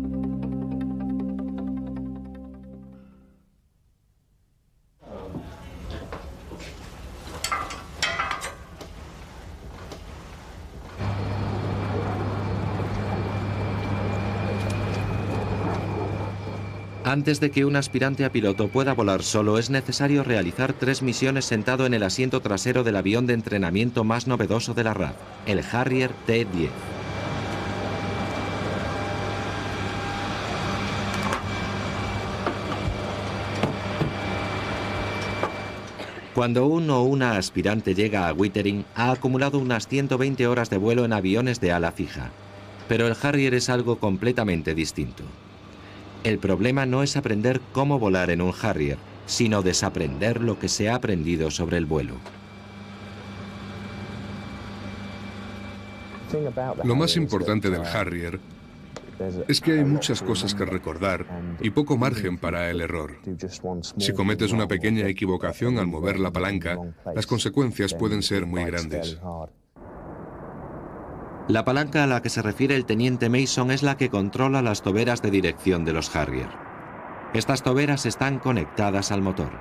Antes de que un aspirante a piloto pueda volar solo, es necesario realizar 3 misiones sentado en el asiento trasero del avión de entrenamiento más novedoso de la RAF, el Harrier T-10. Cuando un o una aspirante llega a Wittering, ha acumulado unas 120 horas de vuelo en aviones de ala fija. Pero el Harrier es algo completamente distinto. El problema no es aprender cómo volar en un Harrier, sino desaprender lo que se ha aprendido sobre el vuelo. Lo más importante del Harrier es que hay muchas cosas que recordar y poco margen para el error. Si cometes una pequeña equivocación al mover la palanca, las consecuencias pueden ser muy grandes. La palanca a la que se refiere el teniente Mason es la que controla las toberas de dirección de los Harrier. Estas toberas están conectadas al motor.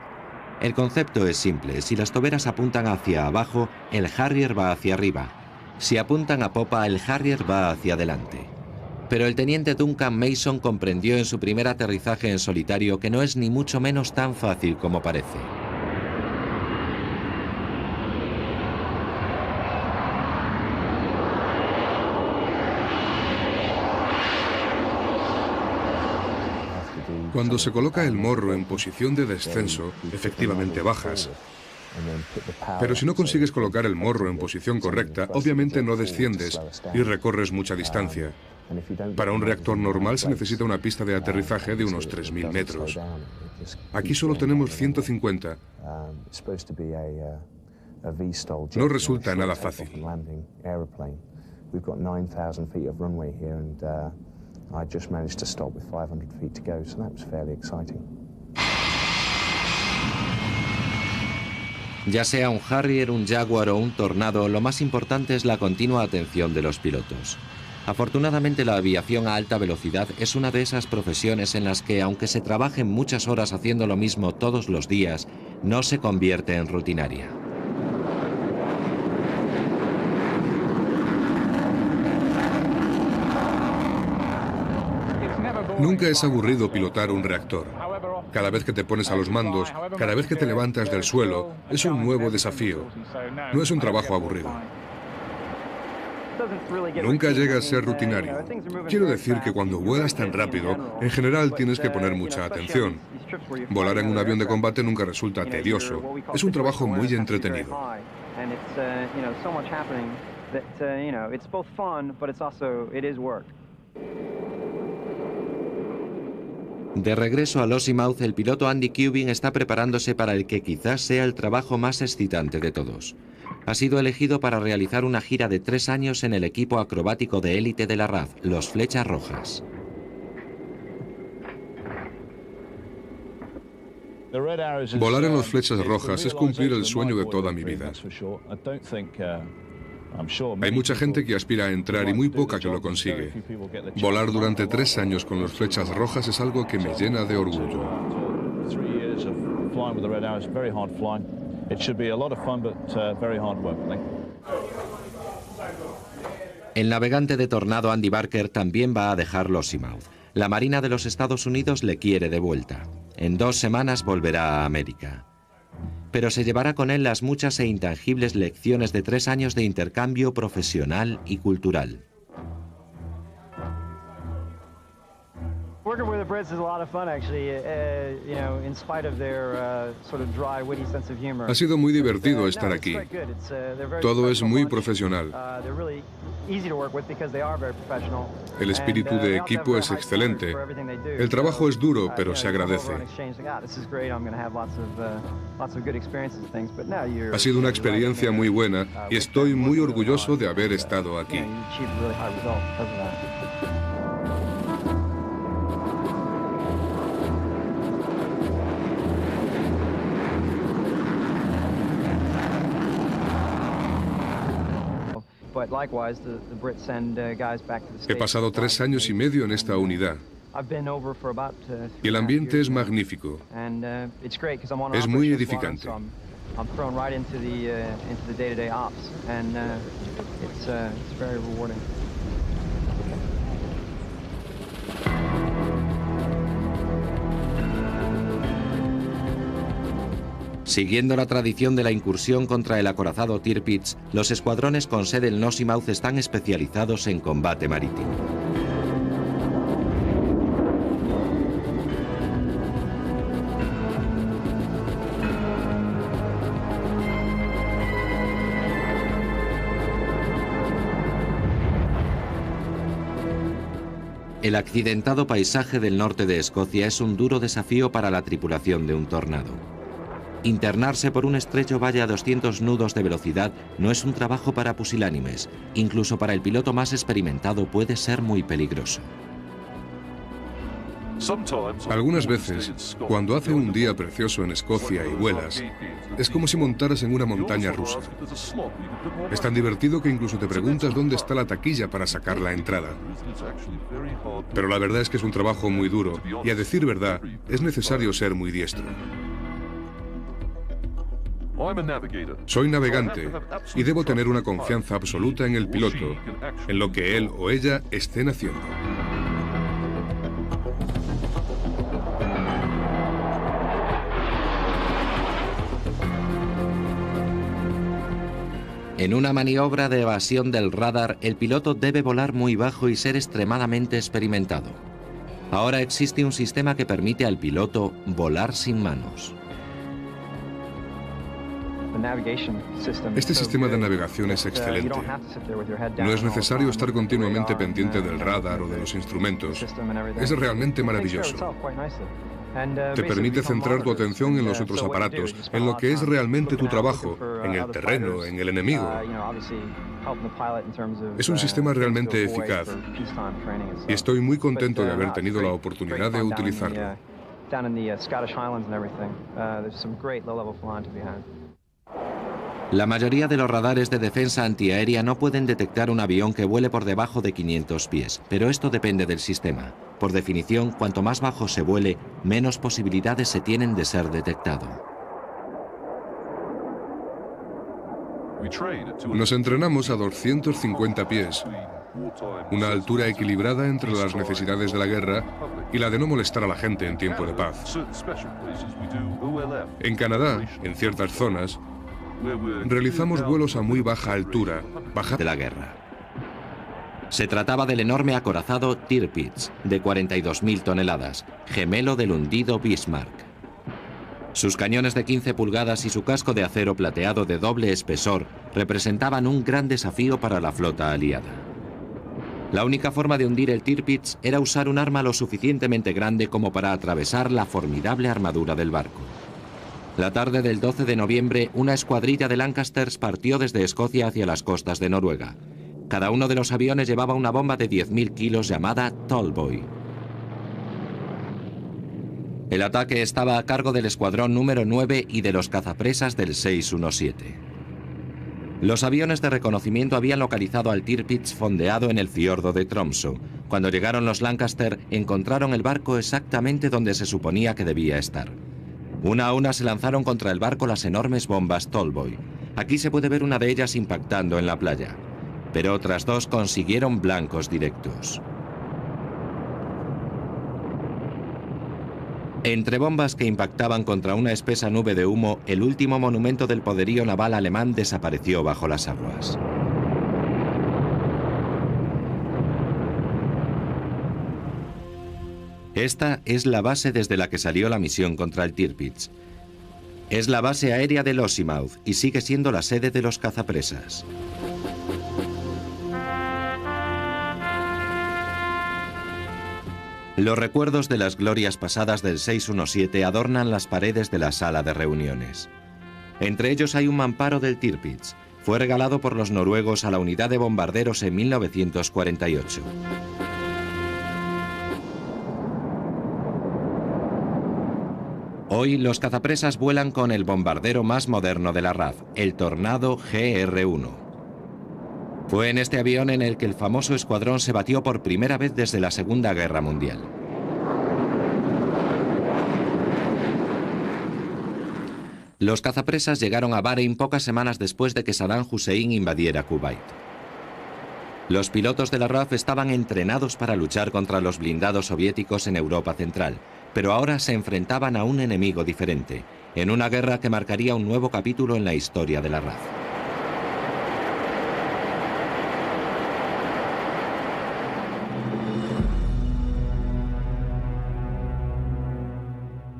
El concepto es simple: si las toberas apuntan hacia abajo, el Harrier va hacia arriba. Si apuntan a popa, el Harrier va hacia adelante. Pero el teniente Duncan Mason comprendió en su primer aterrizaje en solitario que no es ni mucho menos tan fácil como parece. Cuando se coloca el morro en posición de descenso, efectivamente bajas. Pero si no consigues colocar el morro en posición correcta, obviamente no desciendes y recorres mucha distancia. Para un reactor normal se necesita una pista de aterrizaje de unos 3.000 metros. Aquí solo tenemos 150. No resulta nada fácil. Ya sea un Harrier, un Jaguar o un Tornado, lo más importante es la continua atención de los pilotos. Afortunadamente, la aviación a alta velocidad es una de esas profesiones en las que, aunque se trabajen muchas horas haciendo lo mismo todos los días, no se convierte en rutinaria. Nunca es aburrido pilotar un reactor. Cada vez que te pones a los mandos, cada vez que te levantas del suelo, es un nuevo desafío. No es un trabajo aburrido. Nunca llega a ser rutinario. Quiero decir que cuando vuelas tan rápido, en general tienes que poner mucha atención. Volar en un avión de combate nunca resulta tedioso. Es un trabajo muy entretenido. De regreso a Lossiemouth, el piloto Andy Cubbing está preparándose para el que quizás sea el trabajo más excitante de todos. Ha sido elegido para realizar una gira de 3 años en el equipo acrobático de élite de la RAF, los Flechas Rojas. Volar en los Flechas Rojas es cumplir el sueño de toda mi vida. Hay mucha gente que aspira a entrar y muy poca que lo consigue. Volar durante 3 años con los Flechas Rojas es algo que me llena de orgullo. El navegante de Tornado Andy Barker también va a dejar Lossiemouth. La Marina de los Estados Unidos le quiere de vuelta. En 2 semanas volverá a América. Pero se llevará con él las muchas e intangibles lecciones de 3 años de intercambio profesional y cultural. Working with the Brits is a lot of fun, actually. In spite of their sort of dry, witty sense of humor. Ha sido muy divertido estar aquí. Todo es muy profesional. El espíritu de equipo es excelente. El trabajo es duro, pero se agradece. Ha sido una experiencia muy buena y estoy muy orgulloso de haber estado aquí. He pasado 3 años y medio en esta unidad. Y el ambiente es magnífico. Es muy edificante. Siguiendo la tradición de la incursión contra el acorazado Tirpitz, los escuadrones con sede en Lossiemouth están especializados en combate marítimo. El accidentado paisaje del norte de Escocia es un duro desafío para la tripulación de un Tornado. Internarse por un estrecho valle a 200 nudos de velocidad no es un trabajo para pusilánimes. Incluso para el piloto más experimentado puede ser muy peligroso. Algunas veces, cuando hace un día precioso en Escocia y vuelas, es como si montaras en una montaña rusa. Es tan divertido que incluso te preguntas dónde está la taquilla para sacar la entrada. Pero la verdad es que es un trabajo muy duro y, a decir verdad, es necesario ser muy diestro. Soy navegante y debo tener una confianza absoluta en el piloto, en lo que él o ella estén haciendo. En una maniobra de evasión del radar, el piloto debe volar muy bajo y ser extremadamente experimentado. Ahora existe un sistema que permite al piloto volar sin manos. Este sistema de navegación es excelente. No es necesario estar continuamente pendiente del radar o de los instrumentos. Es realmente maravilloso. Te permite centrar tu atención en los otros aparatos, en lo que es realmente tu trabajo, en el terreno, en el enemigo. Es un sistema realmente eficaz y estoy muy contento de haber tenido la oportunidad de utilizarlo. La mayoría de los radares de defensa antiaérea no pueden detectar un avión que vuele por debajo de 500 pies, pero esto depende del sistema. Por definición, cuanto más bajo se vuele, menos posibilidades se tienen de ser detectado. Nos entrenamos a 250 pies, una altura equilibrada entre las necesidades de la guerra y la de no molestar a la gente en tiempo de paz. En Canadá, en ciertas zonas, realizamos vuelos a muy baja altura, de la guerra. Se trataba del enorme acorazado Tirpitz, de 42.000 toneladas, gemelo del hundido Bismarck. Sus cañones de 15 pulgadas y su casco de acero plateado de doble espesor representaban un gran desafío para la flota aliada. La única forma de hundir el Tirpitz era usar un arma lo suficientemente grande como para atravesar la formidable armadura del barco. La tarde del 12 de noviembre, una escuadrilla de Lancasters partió desde Escocia hacia las costas de Noruega. Cada uno de los aviones llevaba una bomba de 10.000 kilos llamada Tallboy. El ataque estaba a cargo del escuadrón número 9 y de los cazapresas del 617. Los aviones de reconocimiento habían localizado al Tirpitz fondeado en el fiordo de Tromsø. Cuando llegaron los Lancaster, encontraron el barco exactamente donde se suponía que debía estar. Una a una se lanzaron contra el barco las enormes bombas Tallboy. Aquí se puede ver una de ellas impactando en la playa, pero otras dos consiguieron blancos directos. Entre bombas que impactaban contra una espesa nube de humo, el último monumento del poderío naval alemán desapareció bajo las aguas. Esta es la base desde la que salió la misión contra el Tirpitz. Es la base aérea de Lossiemouth y sigue siendo la sede de los cazapresas. Los recuerdos de las glorias pasadas del 617 adornan las paredes de la sala de reuniones. Entre ellos hay un mamparo del Tirpitz. Fue regalado por los noruegos a la unidad de bombarderos en 1948. Hoy los cazapresas vuelan con el bombardero más moderno de la RAF, el Tornado GR-1. Fue en este avión en el que el famoso escuadrón se batió por primera vez desde la Segunda Guerra Mundial. Los cazapresas llegaron a Bahrein pocas semanas después de que Saddam Hussein invadiera Kuwait. Los pilotos de la RAF estaban entrenados para luchar contra los blindados soviéticos en Europa Central, pero ahora se enfrentaban a un enemigo diferente, en una guerra que marcaría un nuevo capítulo en la historia de la RAF.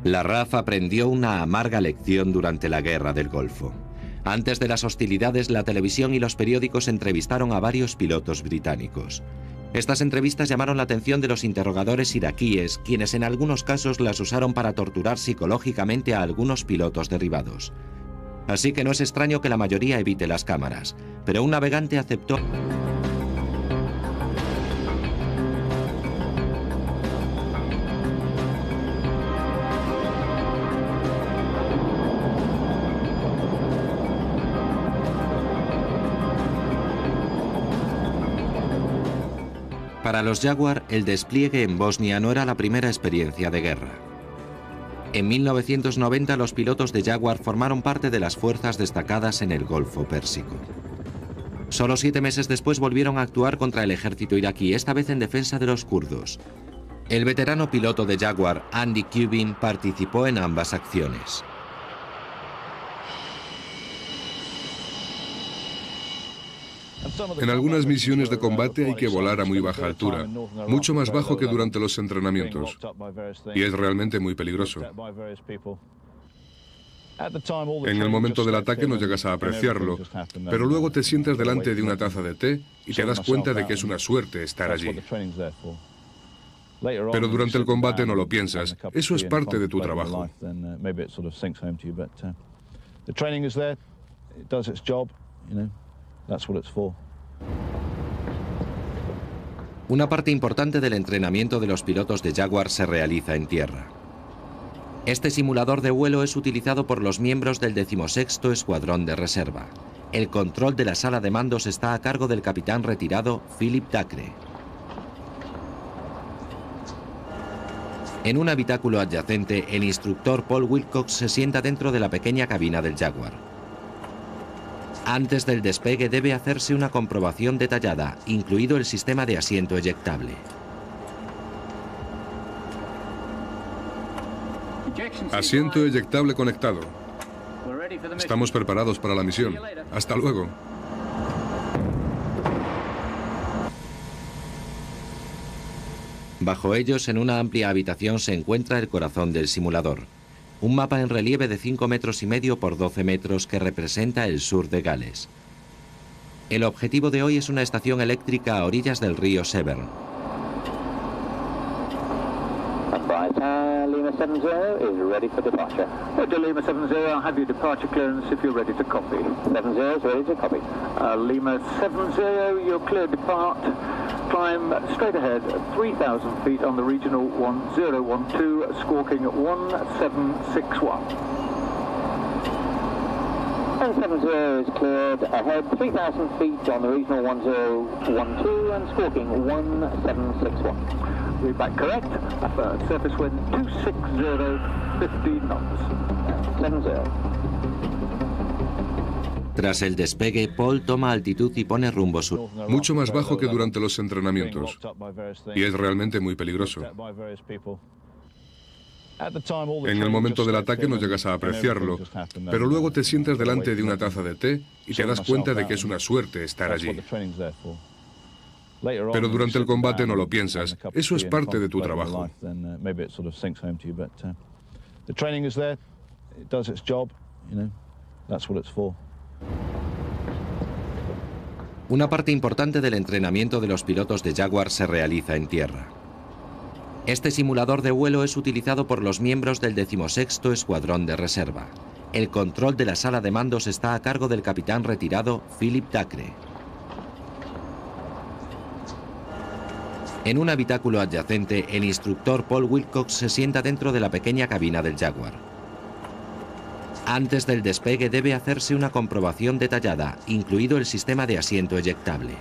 La RAF aprendió una amarga lección durante la Guerra del Golfo. Antes de las hostilidades, la televisión y los periódicos entrevistaron a varios pilotos británicos. Estas entrevistas llamaron la atención de los interrogadores iraquíes, quienes en algunos casos las usaron para torturar psicológicamente a algunos pilotos derribados. Así que no es extraño que la mayoría evite las cámaras, pero un navegante aceptó. Para los Jaguar, el despliegue en Bosnia no era la primera experiencia de guerra. En 1990 los pilotos de Jaguar formaron parte de las fuerzas destacadas en el Golfo Pérsico. Solo 7 meses después volvieron a actuar contra el ejército iraquí, esta vez en defensa de los kurdos. El veterano piloto de Jaguar, Andy Cubin, participó en ambas acciones. En algunas misiones de combate hay que volar a muy baja altura, mucho más bajo que durante los entrenamientos, y es realmente muy peligroso. En el momento del ataque no llegas a apreciarlo, pero luego te sientas delante de una taza de té y te das cuenta de que es una suerte estar allí. Pero durante el combate no lo piensas, eso es parte de tu trabajo. Una parte importante del entrenamiento de los pilotos de Jaguar se realiza en tierra. Este simulador de vuelo es utilizado por los miembros del 16º Escuadrón de Reserva. El control de la sala de mandos está a cargo del capitán retirado Philip Dacre. En un habitáculo adyacente, el instructor Paul Wilcox se sienta dentro de la pequeña cabina del Jaguar. Antes del despegue debe hacerse una comprobación detallada, incluido el sistema de asiento eyectable. Asiento eyectable conectado. Estamos preparados para la misión. Hasta luego. Bajo ellos, en una amplia habitación, se encuentra el corazón del simulador. Un mapa en relieve de 5,5 metros por 12 metros que representa el sur de Gales. El objetivo de hoy es una estación eléctrica a orillas del río Severn. Lima 70 is ready for departure. Lima 70, I'll have your departure clearance if you're ready to copy. 70 is ready to copy. Lima 70, you're clear to depart. Climb straight ahead, 3,000 feet on the regional 1012, squawking 1761. 70 is cleared ahead, 3,000 feet on the regional 1012 and squawking 1761. Read back correct. Surface wind 260, 15 knots. 70. Tras el despegue, Paul toma altitud y pone rumbo sur. Mucho más bajo que durante los entrenamientos, y es realmente muy peligroso. En el momento del ataque no llegas a apreciarlo, pero luego te sientas delante de una taza de té y te das cuenta de que es una suerte estar allí. Pero durante el combate no lo piensas, eso es parte de tu trabajo. Una parte importante del entrenamiento de los pilotos de Jaguar se realiza en tierra. Este simulador de vuelo es utilizado por los miembros del 16º Escuadrón de Reserva. El control de la sala de mandos está a cargo del capitán retirado Philip Dacre. En un habitáculo adyacente, el instructor Paul Wilcox se sienta dentro de la pequeña cabina del Jaguar. Antes del despegue debe hacerse una comprobación detallada, incluido el sistema de asiento eyectable.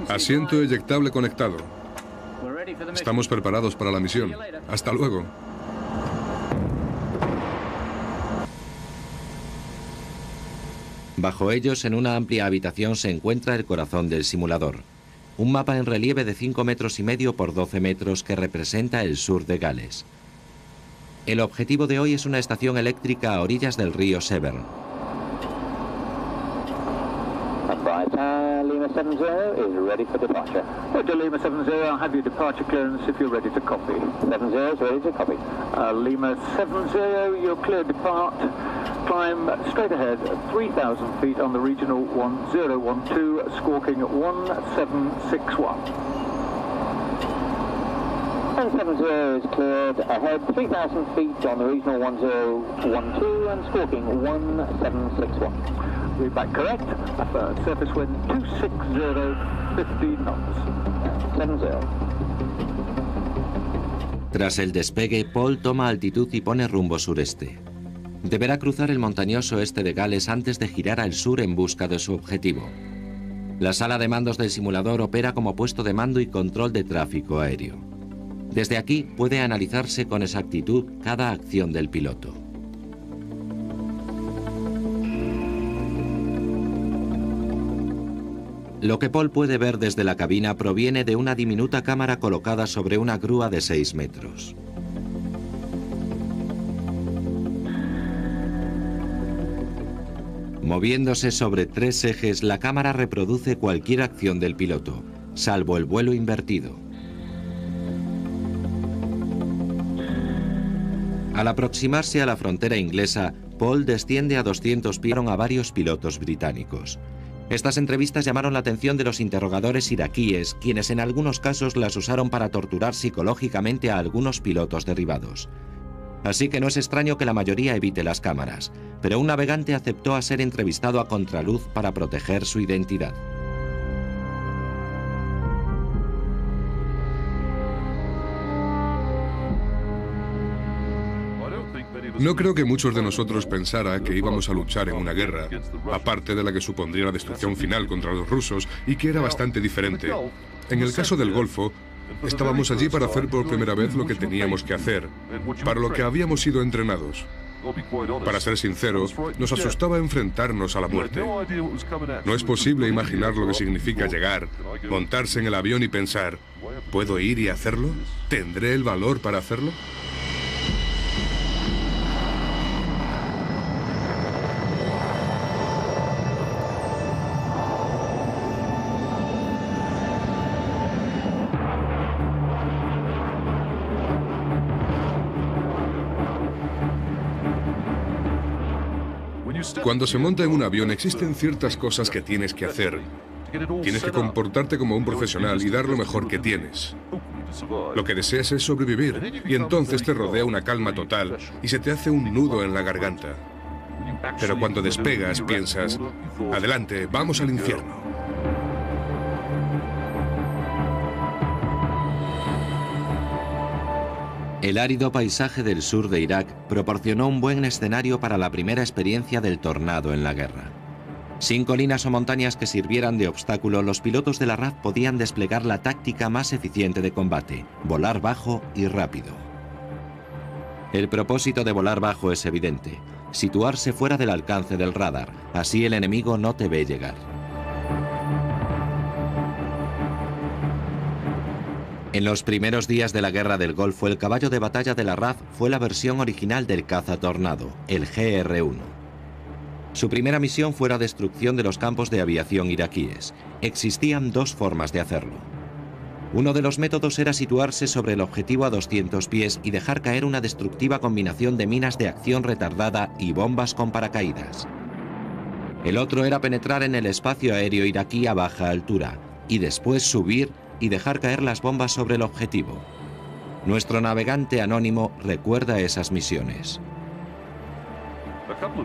Asiento eyectable conectado. Estamos preparados para la misión. Hasta luego. Bajo ellos, en una amplia habitación, se encuentra el corazón del simulador. Un mapa en relieve de 5,5 metros por 12 metros que representa el sur de Gales. El objetivo de hoy es una estación eléctrica a orillas del río Severn. Lima 70 is ready for departure. Lima 70, I'll have your departure clearance if you're ready to copy. 70 is ready to copy. Lima 70, you're clear to depart. Climb straight ahead 3,000 feet on the regional 1012, squawking 1761. 1070 is cleared ahead 3,000 feet on the regional 1012 and squawking 1761. Read back correct. Surface wind 260, 15 knots. 70. Tras el despegue, Paul toma altitud y pone rumbo sureste. Deberá cruzar el montañoso este de Gales antes de girar al sur en busca de su objetivo. La sala de mandos del simulador opera como puesto de mando y control de tráfico aéreo. Desde aquí puede analizarse con exactitud cada acción del piloto. Lo que Paul puede ver desde la cabina proviene de una diminuta cámara colocada sobre una grúa de 6 metros. Moviéndose sobre 3 ejes, la cámara reproduce cualquier acción del piloto, salvo el vuelo invertido. Al aproximarse a la frontera inglesa, Paul desciende a 200 pies a varios pilotos británicos. Estas entrevistas llamaron la atención de los interrogadores iraquíes, quienes en algunos casos las usaron para torturar psicológicamente a algunos pilotos derribados. Así que no es extraño que la mayoría evite las cámaras, pero un navegante aceptó a ser entrevistado a contraluz para proteger su identidad. No creo que muchos de nosotros pensara que íbamos a luchar en una guerra, aparte de la que supondría la destrucción final contra los rusos, y que era bastante diferente. En el caso del Golfo, estábamos allí para hacer por primera vez lo que teníamos que hacer, para lo que habíamos sido entrenados. Para ser sincero, nos asustaba enfrentarnos a la muerte. No es posible imaginar lo que significa llegar, montarse en el avión y pensar, ¿puedo ir y hacerlo? ¿Tendré el valor para hacerlo? Cuando se monta en un avión existen ciertas cosas que tienes que hacer. Tienes que comportarte como un profesional y dar lo mejor que tienes. Lo que deseas es sobrevivir, y entonces te rodea una calma total y se te hace un nudo en la garganta. Pero cuando despegas piensas, adelante, vamos al infierno. El árido paisaje del sur de Irak proporcionó un buen escenario para la primera experiencia del tornado en la guerra. Sin colinas o montañas que sirvieran de obstáculo, los pilotos de la RAF podían desplegar la táctica más eficiente de combate, volar bajo y rápido. El propósito de volar bajo es evidente: situarse fuera del alcance del radar, así el enemigo no te ve llegar. En los primeros días de la Guerra del Golfo, el caballo de batalla de la RAF fue la versión original del caza Tornado, el GR-1. Su primera misión fue la destrucción de los campos de aviación iraquíes. Existían 2 formas de hacerlo. Uno de los métodos era situarse sobre el objetivo a 200 pies y dejar caer una destructiva combinación de minas de acción retardada y bombas con paracaídas. El otro era penetrar en el espacio aéreo iraquí a baja altura y después subir y dejar caer las bombas sobre el objetivo. Nuestro navegante anónimo recuerda esas misiones.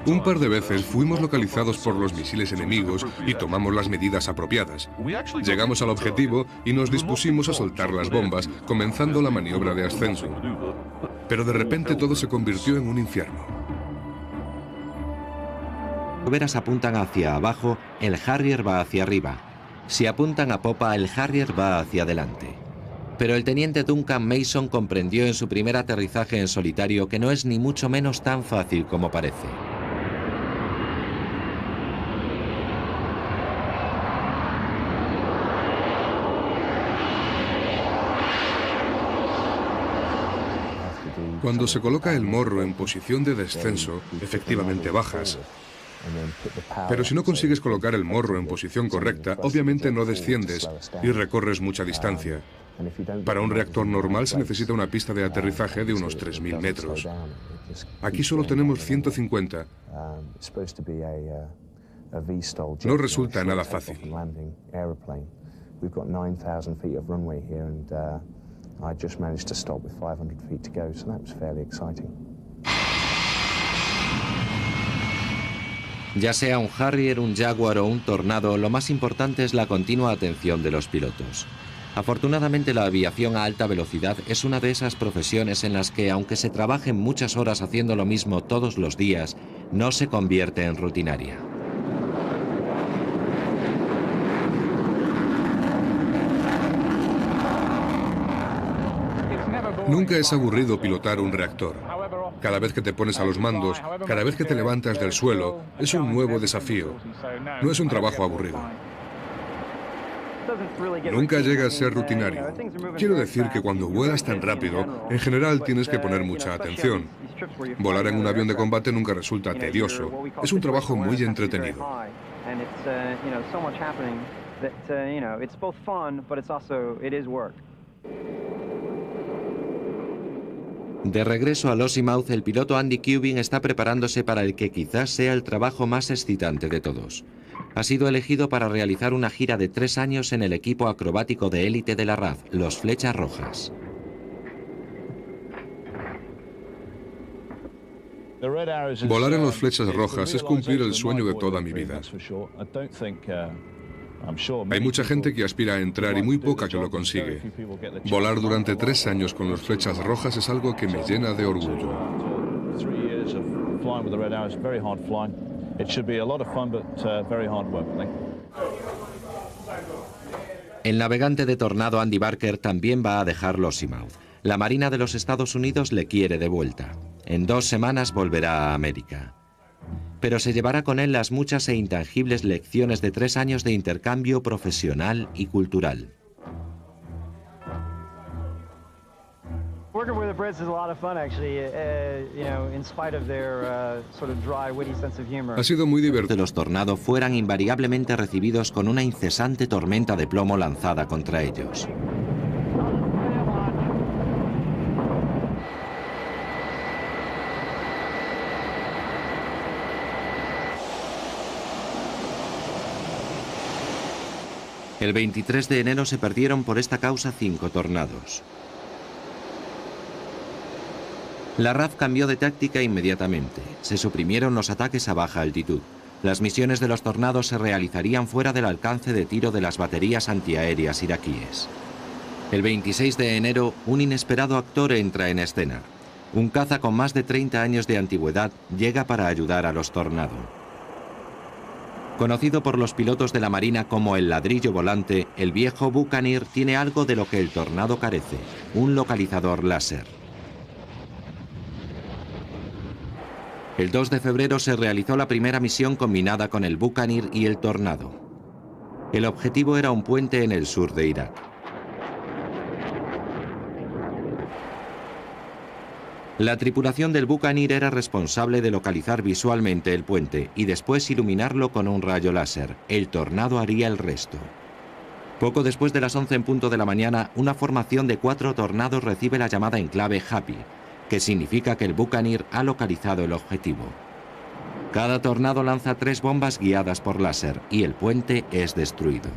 Un par de veces fuimos localizados por los misiles enemigos y tomamos las medidas apropiadas. Llegamos al objetivo y nos dispusimos a soltar las bombas, comenzando la maniobra de ascenso. Pero de repente todo se convirtió en un infierno. Si las veras apuntan hacia abajo, el Harrier va hacia arriba. Si apuntan a popa, el Harrier va hacia adelante. Pero el teniente Duncan Mason comprendió en su primer aterrizaje en solitario que no es ni mucho menos tan fácil como parece. Cuando se coloca el morro en posición de descenso, efectivamente bajas. Pero si no consigues colocar el morro en posición correcta, obviamente no desciendes y recorres mucha distancia. Para un reactor normal se necesita una pista de aterrizaje de unos 3.000 metros. Aquí solo tenemos 150. No resulta nada fácil. We've got 9,000 feet of runway here, and I just managed to stop with 500 feet to go, so that was fairly exciting. Ya sea un Harrier, un Jaguar o un Tornado, lo más importante es la continua atención de los pilotos. Afortunadamente, la aviación a alta velocidad es una de esas profesiones en las que, aunque se trabajen muchas horas haciendo lo mismo todos los días, no se convierte en rutinaria. Nunca es aburrido pilotar un reactor. Cada vez que te pones a los mandos, cada vez que te levantas del suelo, es un nuevo desafío. No es un trabajo aburrido. Nunca llega a ser rutinario. Quiero decir que cuando vuelas tan rápido, en general tienes que poner mucha atención. Volar en un avión de combate nunca resulta tedioso. Es un trabajo muy entretenido. De regreso a Lossiemouth, el piloto Andy Cubing está preparándose para el que quizás sea el trabajo más excitante de todos. Ha sido elegido para realizar una gira de 3 años en el equipo acrobático de élite de la RAF, los Flechas Rojas. Volar en los Flechas Rojas es cumplir el sueño de toda mi vida. Hay mucha gente que aspira a entrar y muy poca que lo consigue. Volar durante 3 años con los Flechas Rojas es algo que me llena de orgullo. El navegante de Tornado Andy Barker también va a dejar Lossiemouth. La Marina de los Estados Unidos le quiere de vuelta. En 2 semanas volverá a América. Pero se llevará con él las muchas e intangibles lecciones de 3 años de intercambio profesional y cultural. Working with the Brits is a lot of fun, actually. In spite of their sort of dry, witty sense of humor. Ha sido muy divertido. Los Tornado fueran invariablemente recibidos con una incesante tormenta de plomo lanzada contra ellos. El 23 de enero se perdieron por esta causa 5 tornados. La RAF cambió de táctica inmediatamente. Se suprimieron los ataques a baja altitud. Las misiones de los tornados se realizarían fuera del alcance de tiro de las baterías antiaéreas iraquíes. El 26 de enero, un inesperado actor entra en escena. Un caza con más de 30 años de antigüedad llega para ayudar a los tornado. Conocido por los pilotos de la Marina como el ladrillo volante, el viejo Buccaneer tiene algo de lo que el Tornado carece, un localizador láser. El 2 de febrero se realizó la primera misión combinada con el Buccaneer y el Tornado. El objetivo era un puente en el sur de Irak. La tripulación del Buccaneer era responsable de localizar visualmente el puente y después iluminarlo con un rayo láser. El Tornado haría el resto. Poco después de las 11 en punto de la mañana, una formación de 4 tornados recibe la llamada en clave Happy, que significa que el Buccaneer ha localizado el objetivo. Cada tornado lanza 3 bombas guiadas por láser y el puente es destruido.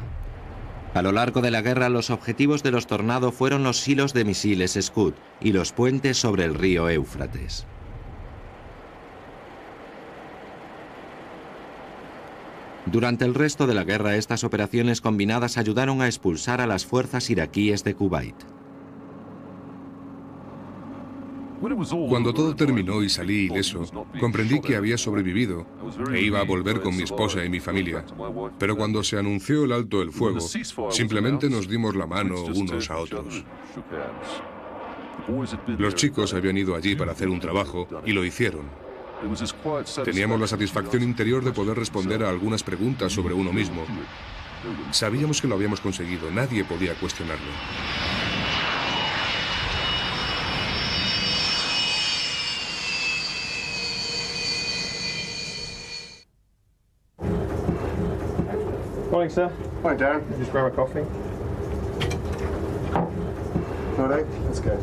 A lo largo de la guerra, los objetivos de los Tornado fueron los silos de misiles Scud y los puentes sobre el río Éufrates. Durante el resto de la guerra, estas operaciones combinadas ayudaron a expulsar a las fuerzas iraquíes de Kuwait. Cuando todo terminó y salí ileso, comprendí que había sobrevivido e iba a volver con mi esposa y mi familia. Pero cuando se anunció el alto el fuego, simplemente nos dimos la mano unos a otros. Los chicos habían ido allí para hacer un trabajo y lo hicieron. Teníamos la satisfacción interior de poder responder a algunas preguntas sobre uno mismo. Sabíamos que lo habíamos conseguido, nadie podía cuestionarlo. Morning, sir. Hi, Darren. Just grab a coffee. Righto, let's go.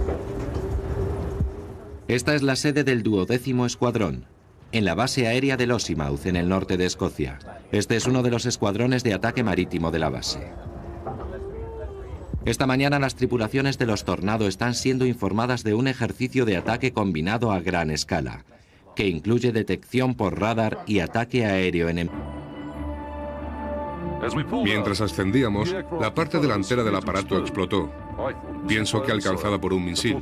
Esta es la sede del 12º Escuadrón, en la base aérea de Lossiemouth, en el norte de Escocia. Este es uno de los escuadrones de ataque marítimo de la base. Esta mañana las tripulaciones de los Tornado están siendo informadas de un ejercicio de ataque combinado a gran escala, que incluye detección por radar y ataque aéreo enemigo. Mientras ascendíamos, la parte delantera del aparato explotó. Pienso que alcanzada por un misil.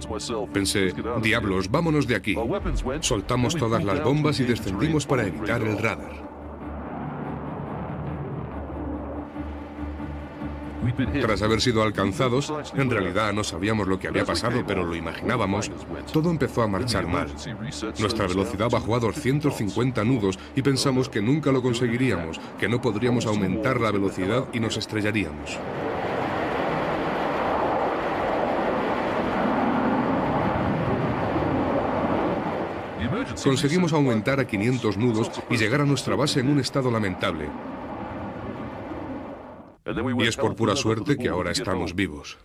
Pensé, diablos, vámonos de aquí. Soltamos todas las bombas y descendimos para evitar el radar. Tras haber sido alcanzados, en realidad no sabíamos lo que había pasado, pero lo imaginábamos, todo empezó a marchar mal. Nuestra velocidad bajó a 250 nudos y pensamos que nunca lo conseguiríamos, que no podríamos aumentar la velocidad y nos estrellaríamos. Conseguimos aumentar a 500 nudos y llegar a nuestra base en un estado lamentable. Y es por pura suerte que ahora estamos vivos.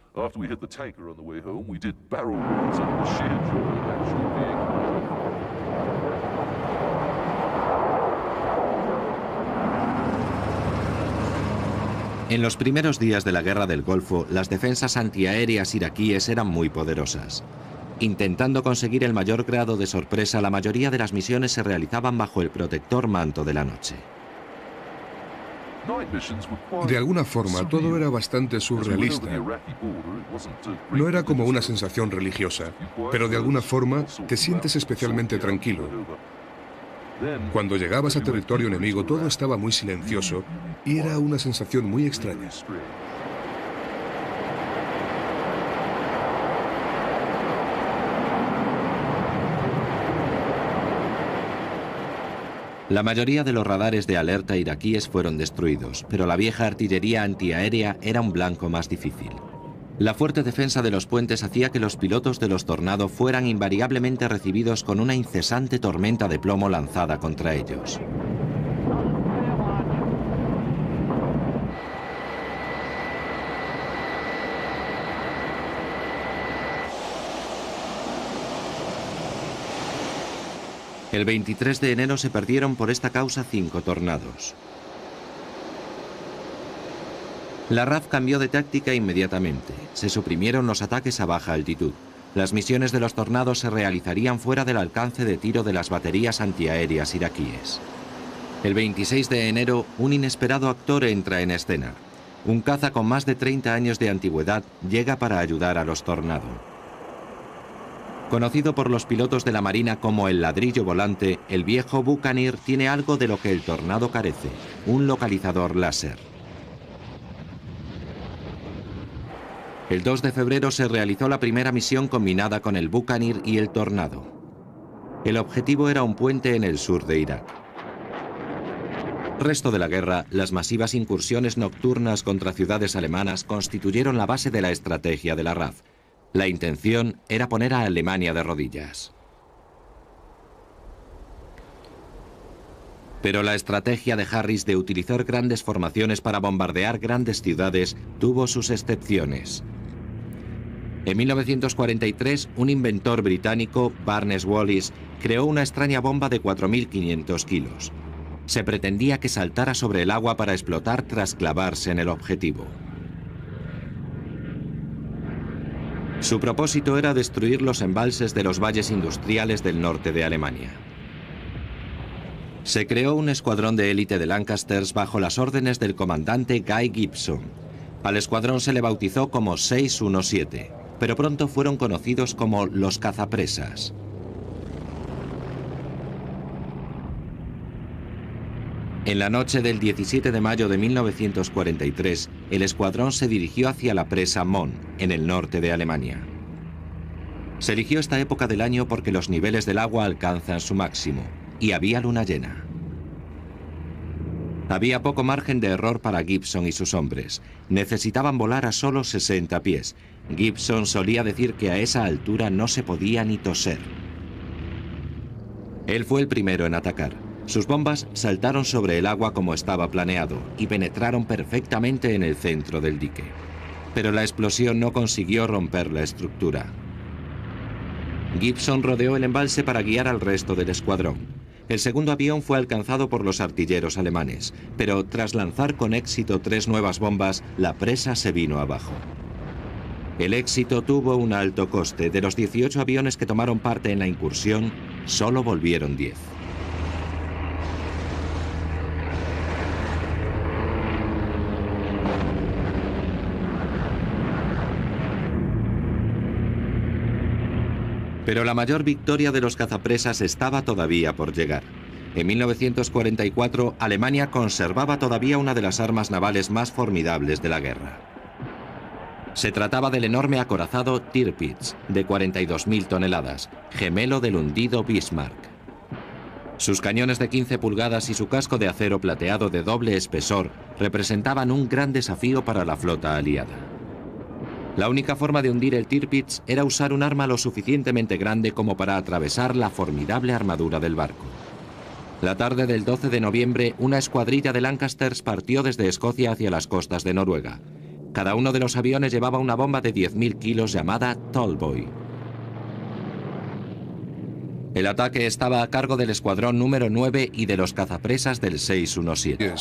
En los primeros días de la Guerra del Golfo, las defensas antiaéreas iraquíes eran muy poderosas. Intentando conseguir el mayor grado de sorpresa, la mayoría de las misiones se realizaban bajo el protector manto de la noche. De alguna forma, todo era bastante surrealista. No era como una sensación religiosa, pero de alguna forma te sientes especialmente tranquilo. Cuando llegabas a territorio enemigo, todo estaba muy silencioso y era una sensación muy extraña. La mayoría de los radares de alerta iraquíes fueron destruidos, pero la vieja artillería antiaérea era un blanco más difícil. La fuerte defensa de los puentes hacía que los pilotos de los Tornado fueran invariablemente recibidos con una incesante tormenta de plomo lanzada contra ellos. El 23 de enero se perdieron por esta causa 5 Tornados. La RAF cambió de táctica inmediatamente. Se suprimieron los ataques a baja altitud. Las misiones de los Tornados se realizarían fuera del alcance de tiro de las baterías antiaéreas iraquíes. El 26 de enero, un inesperado actor entra en escena. Un caza con más de 30 años de antigüedad llega para ayudar a los Tornado. Conocido por los pilotos de la Marina como el ladrillo volante, el viejo Buccaneer tiene algo de lo que el Tornado carece, un localizador láser. El 2 de febrero se realizó la primera misión combinada con el Buccaneer y el Tornado. El objetivo era un puente en el sur de Irak. Resto de la guerra, las masivas incursiones nocturnas contra ciudades alemanas constituyeron la base de la estrategia de la RAF. La intención era poner a Alemania de rodillas. Pero la estrategia de Harris de utilizar grandes formaciones para bombardear grandes ciudades tuvo sus excepciones. En 1943, un inventor británico, Barnes Wallis, creó una extraña bomba de 4.500 kilos. Se pretendía que saltara sobre el agua para explotar tras clavarse en el objetivo. Su propósito era destruir los embalses de los valles industriales del norte de Alemania. Se creó un escuadrón de élite de Lancasters bajo las órdenes del comandante Guy Gibson. Al escuadrón se le bautizó como 617, pero pronto fueron conocidos como los cazapresas. En la noche del 17 de mayo de 1943, el escuadrón se dirigió hacia la presa Mon, en el norte de Alemania. Se eligió esta época del año porque los niveles del agua alcanzan su máximo, y había luna llena. Había poco margen de error para Gibson y sus hombres. Necesitaban volar a solo 60 pies. Gibson solía decir que a esa altura no se podía ni toser. Él fue el primero en atacar. Sus bombas saltaron sobre el agua como estaba planeado y penetraron perfectamente en el centro del dique. Pero la explosión no consiguió romper la estructura. Gibson rodeó el embalse para guiar al resto del escuadrón. El segundo avión fue alcanzado por los artilleros alemanes, pero tras lanzar con éxito 3 nuevas bombas, la presa se vino abajo. El éxito tuvo un alto coste. De los 18 aviones que tomaron parte en la incursión, solo volvieron 10. Pero la mayor victoria de los cazapresas estaba todavía por llegar. En 1944, Alemania conservaba todavía una de las armas navales más formidables de la guerra. Se trataba del enorme acorazado Tirpitz, de 42.000 toneladas, gemelo del hundido Bismarck. Sus cañones de 15 pulgadas y su casco de acero plateado de doble espesor representaban un gran desafío para la flota aliada. La única forma de hundir el Tirpitz era usar un arma lo suficientemente grande como para atravesar la formidable armadura del barco. La tarde del 12 de noviembre, una escuadrilla de Lancasters partió desde Escocia hacia las costas de Noruega. Cada uno de los aviones llevaba una bomba de 10.000 kilos llamada Tallboy. El ataque estaba a cargo del escuadrón número 9 y de los cazapresas del 617.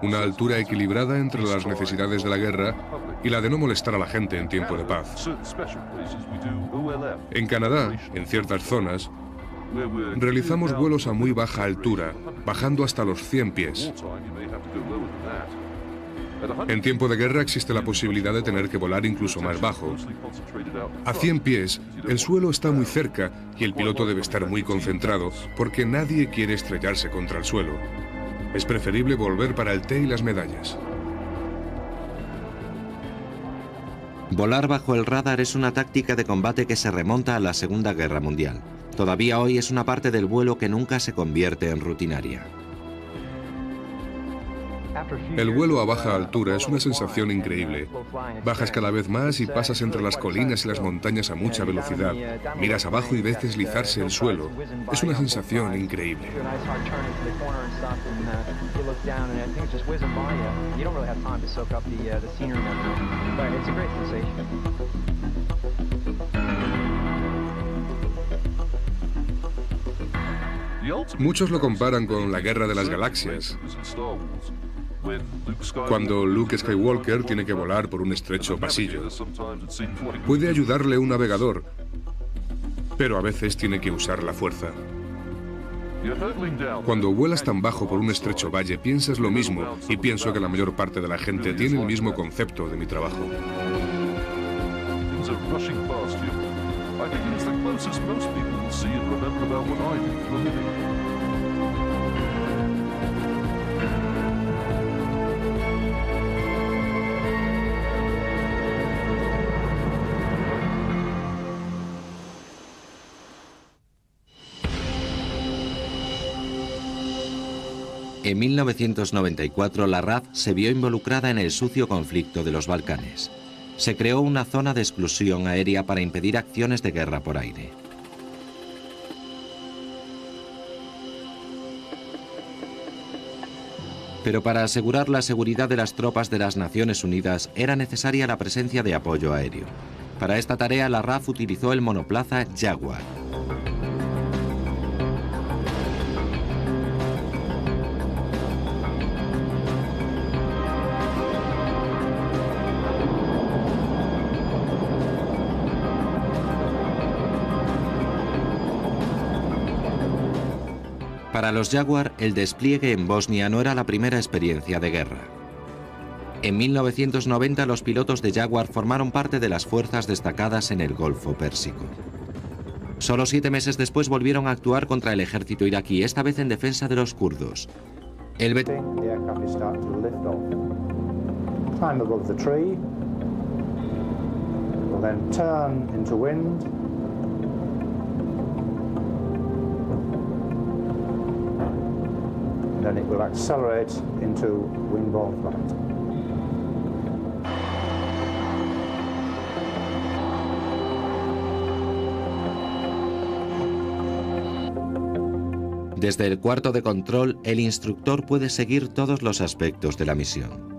Una altura equilibrada entre las necesidades de la guerra y la de no molestar a la gente en tiempo de paz. En Canadá, en ciertas zonas, realizamos vuelos a muy baja altura, bajando hasta los 100 pies. En tiempo de guerra existe la posibilidad de tener que volar incluso más bajo. A 100 pies, el suelo está muy cerca y el piloto debe estar muy concentrado porque nadie quiere estrellarse contra el suelo. Es preferible volver para el té y las medallas. Volar bajo el radar es una táctica de combate que se remonta a la Segunda Guerra Mundial. Todavía hoy es una parte del vuelo que nunca se convierte en rutinaria. El vuelo a baja altura es una sensación increíble. Bajas cada vez más y pasas entre las colinas y las montañas a mucha velocidad. Miras abajo y ves deslizarse el suelo. Es una sensación increíble. Muchos lo comparan con la Guerra de las Galaxias, cuando Luke Skywalker tiene que volar por un estrecho pasillo. Puede ayudarle un navegador, pero a veces tiene que usar la fuerza. Cuando vuelas tan bajo por un estrecho valle, piensas lo mismo, y pienso que la mayor parte de la gente tiene el mismo concepto de mi trabajo. En 1994, la RAF se vio involucrada en el sucio conflicto de los Balcanes. Se creó una zona de exclusión aérea para impedir acciones de guerra por aire. Pero para asegurar la seguridad de las tropas de las Naciones Unidas era necesaria la presencia de apoyo aéreo. Para esta tarea, la RAF utilizó el monoplaza Jaguar. Para los Jaguar, el despliegue en Bosnia no era la primera experiencia de guerra. En 1990, los pilotos de Jaguar formaron parte de las fuerzas destacadas en el Golfo Pérsico. Solo 7 meses después volvieron a actuar contra el ejército iraquí, esta vez en defensa de los kurdos. El then it will accelerate into wing-borne flight. Desde el cuarto de control, el instructor puede seguir todos los aspectos de la misión.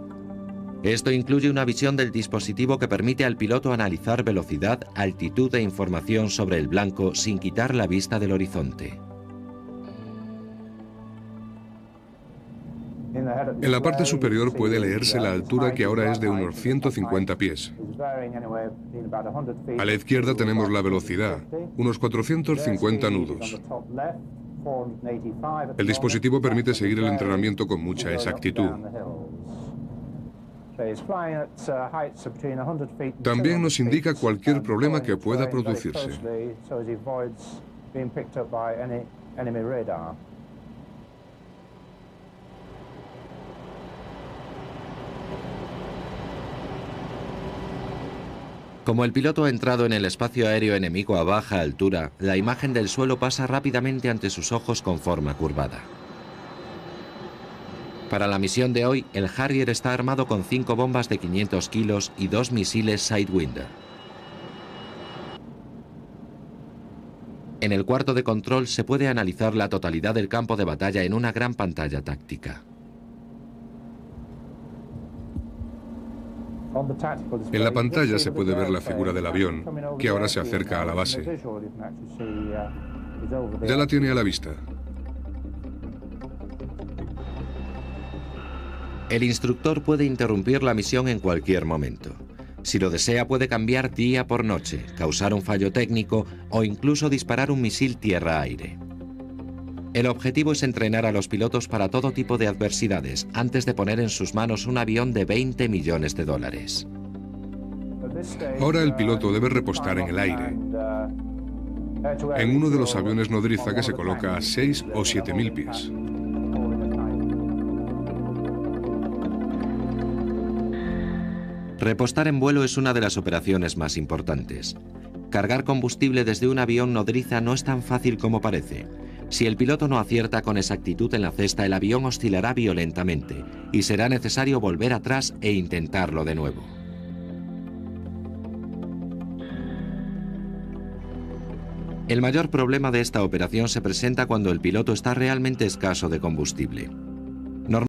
Esto incluye una visión del dispositivo que permite al piloto analizar velocidad, altitud e información sobre el blanco sin quitar la vista del horizonte. En la parte superior puede leerse la altura, que ahora es de unos 150 pies. A la izquierda tenemos la velocidad, unos 450 nudos. El dispositivo permite seguir el entrenamiento con mucha exactitud. También nos indica cualquier problema que pueda producirse. Como el piloto ha entrado en el espacio aéreo enemigo a baja altura, la imagen del suelo pasa rápidamente ante sus ojos con forma curvada. Para la misión de hoy, el Harrier está armado con 5 bombas de 500 kilos y 2 misiles Sidewinder. En el cuarto de control se puede analizar la totalidad del campo de batalla en una gran pantalla táctica. En la pantalla se puede ver la figura del avión, que ahora se acerca a la base. Ya la tiene a la vista. El instructor puede interrumpir la misión en cualquier momento. Si lo desea, puede cambiar día por noche, causar un fallo técnico o incluso disparar un misil tierra-aire. El objetivo es entrenar a los pilotos para todo tipo de adversidades antes de poner en sus manos un avión de 20 millones de dólares. Ahora el piloto debe repostar en el aire, en uno de los aviones nodriza que se coloca a 6 o 7.000 pies. Repostar en vuelo es una de las operaciones más importantes. Cargar combustible desde un avión nodriza no es tan fácil como parece. Si el piloto no acierta con exactitud en la cesta, el avión oscilará violentamente y será necesario volver atrás e intentarlo de nuevo. El mayor problema de esta operación se presenta cuando el piloto está realmente escaso de combustible.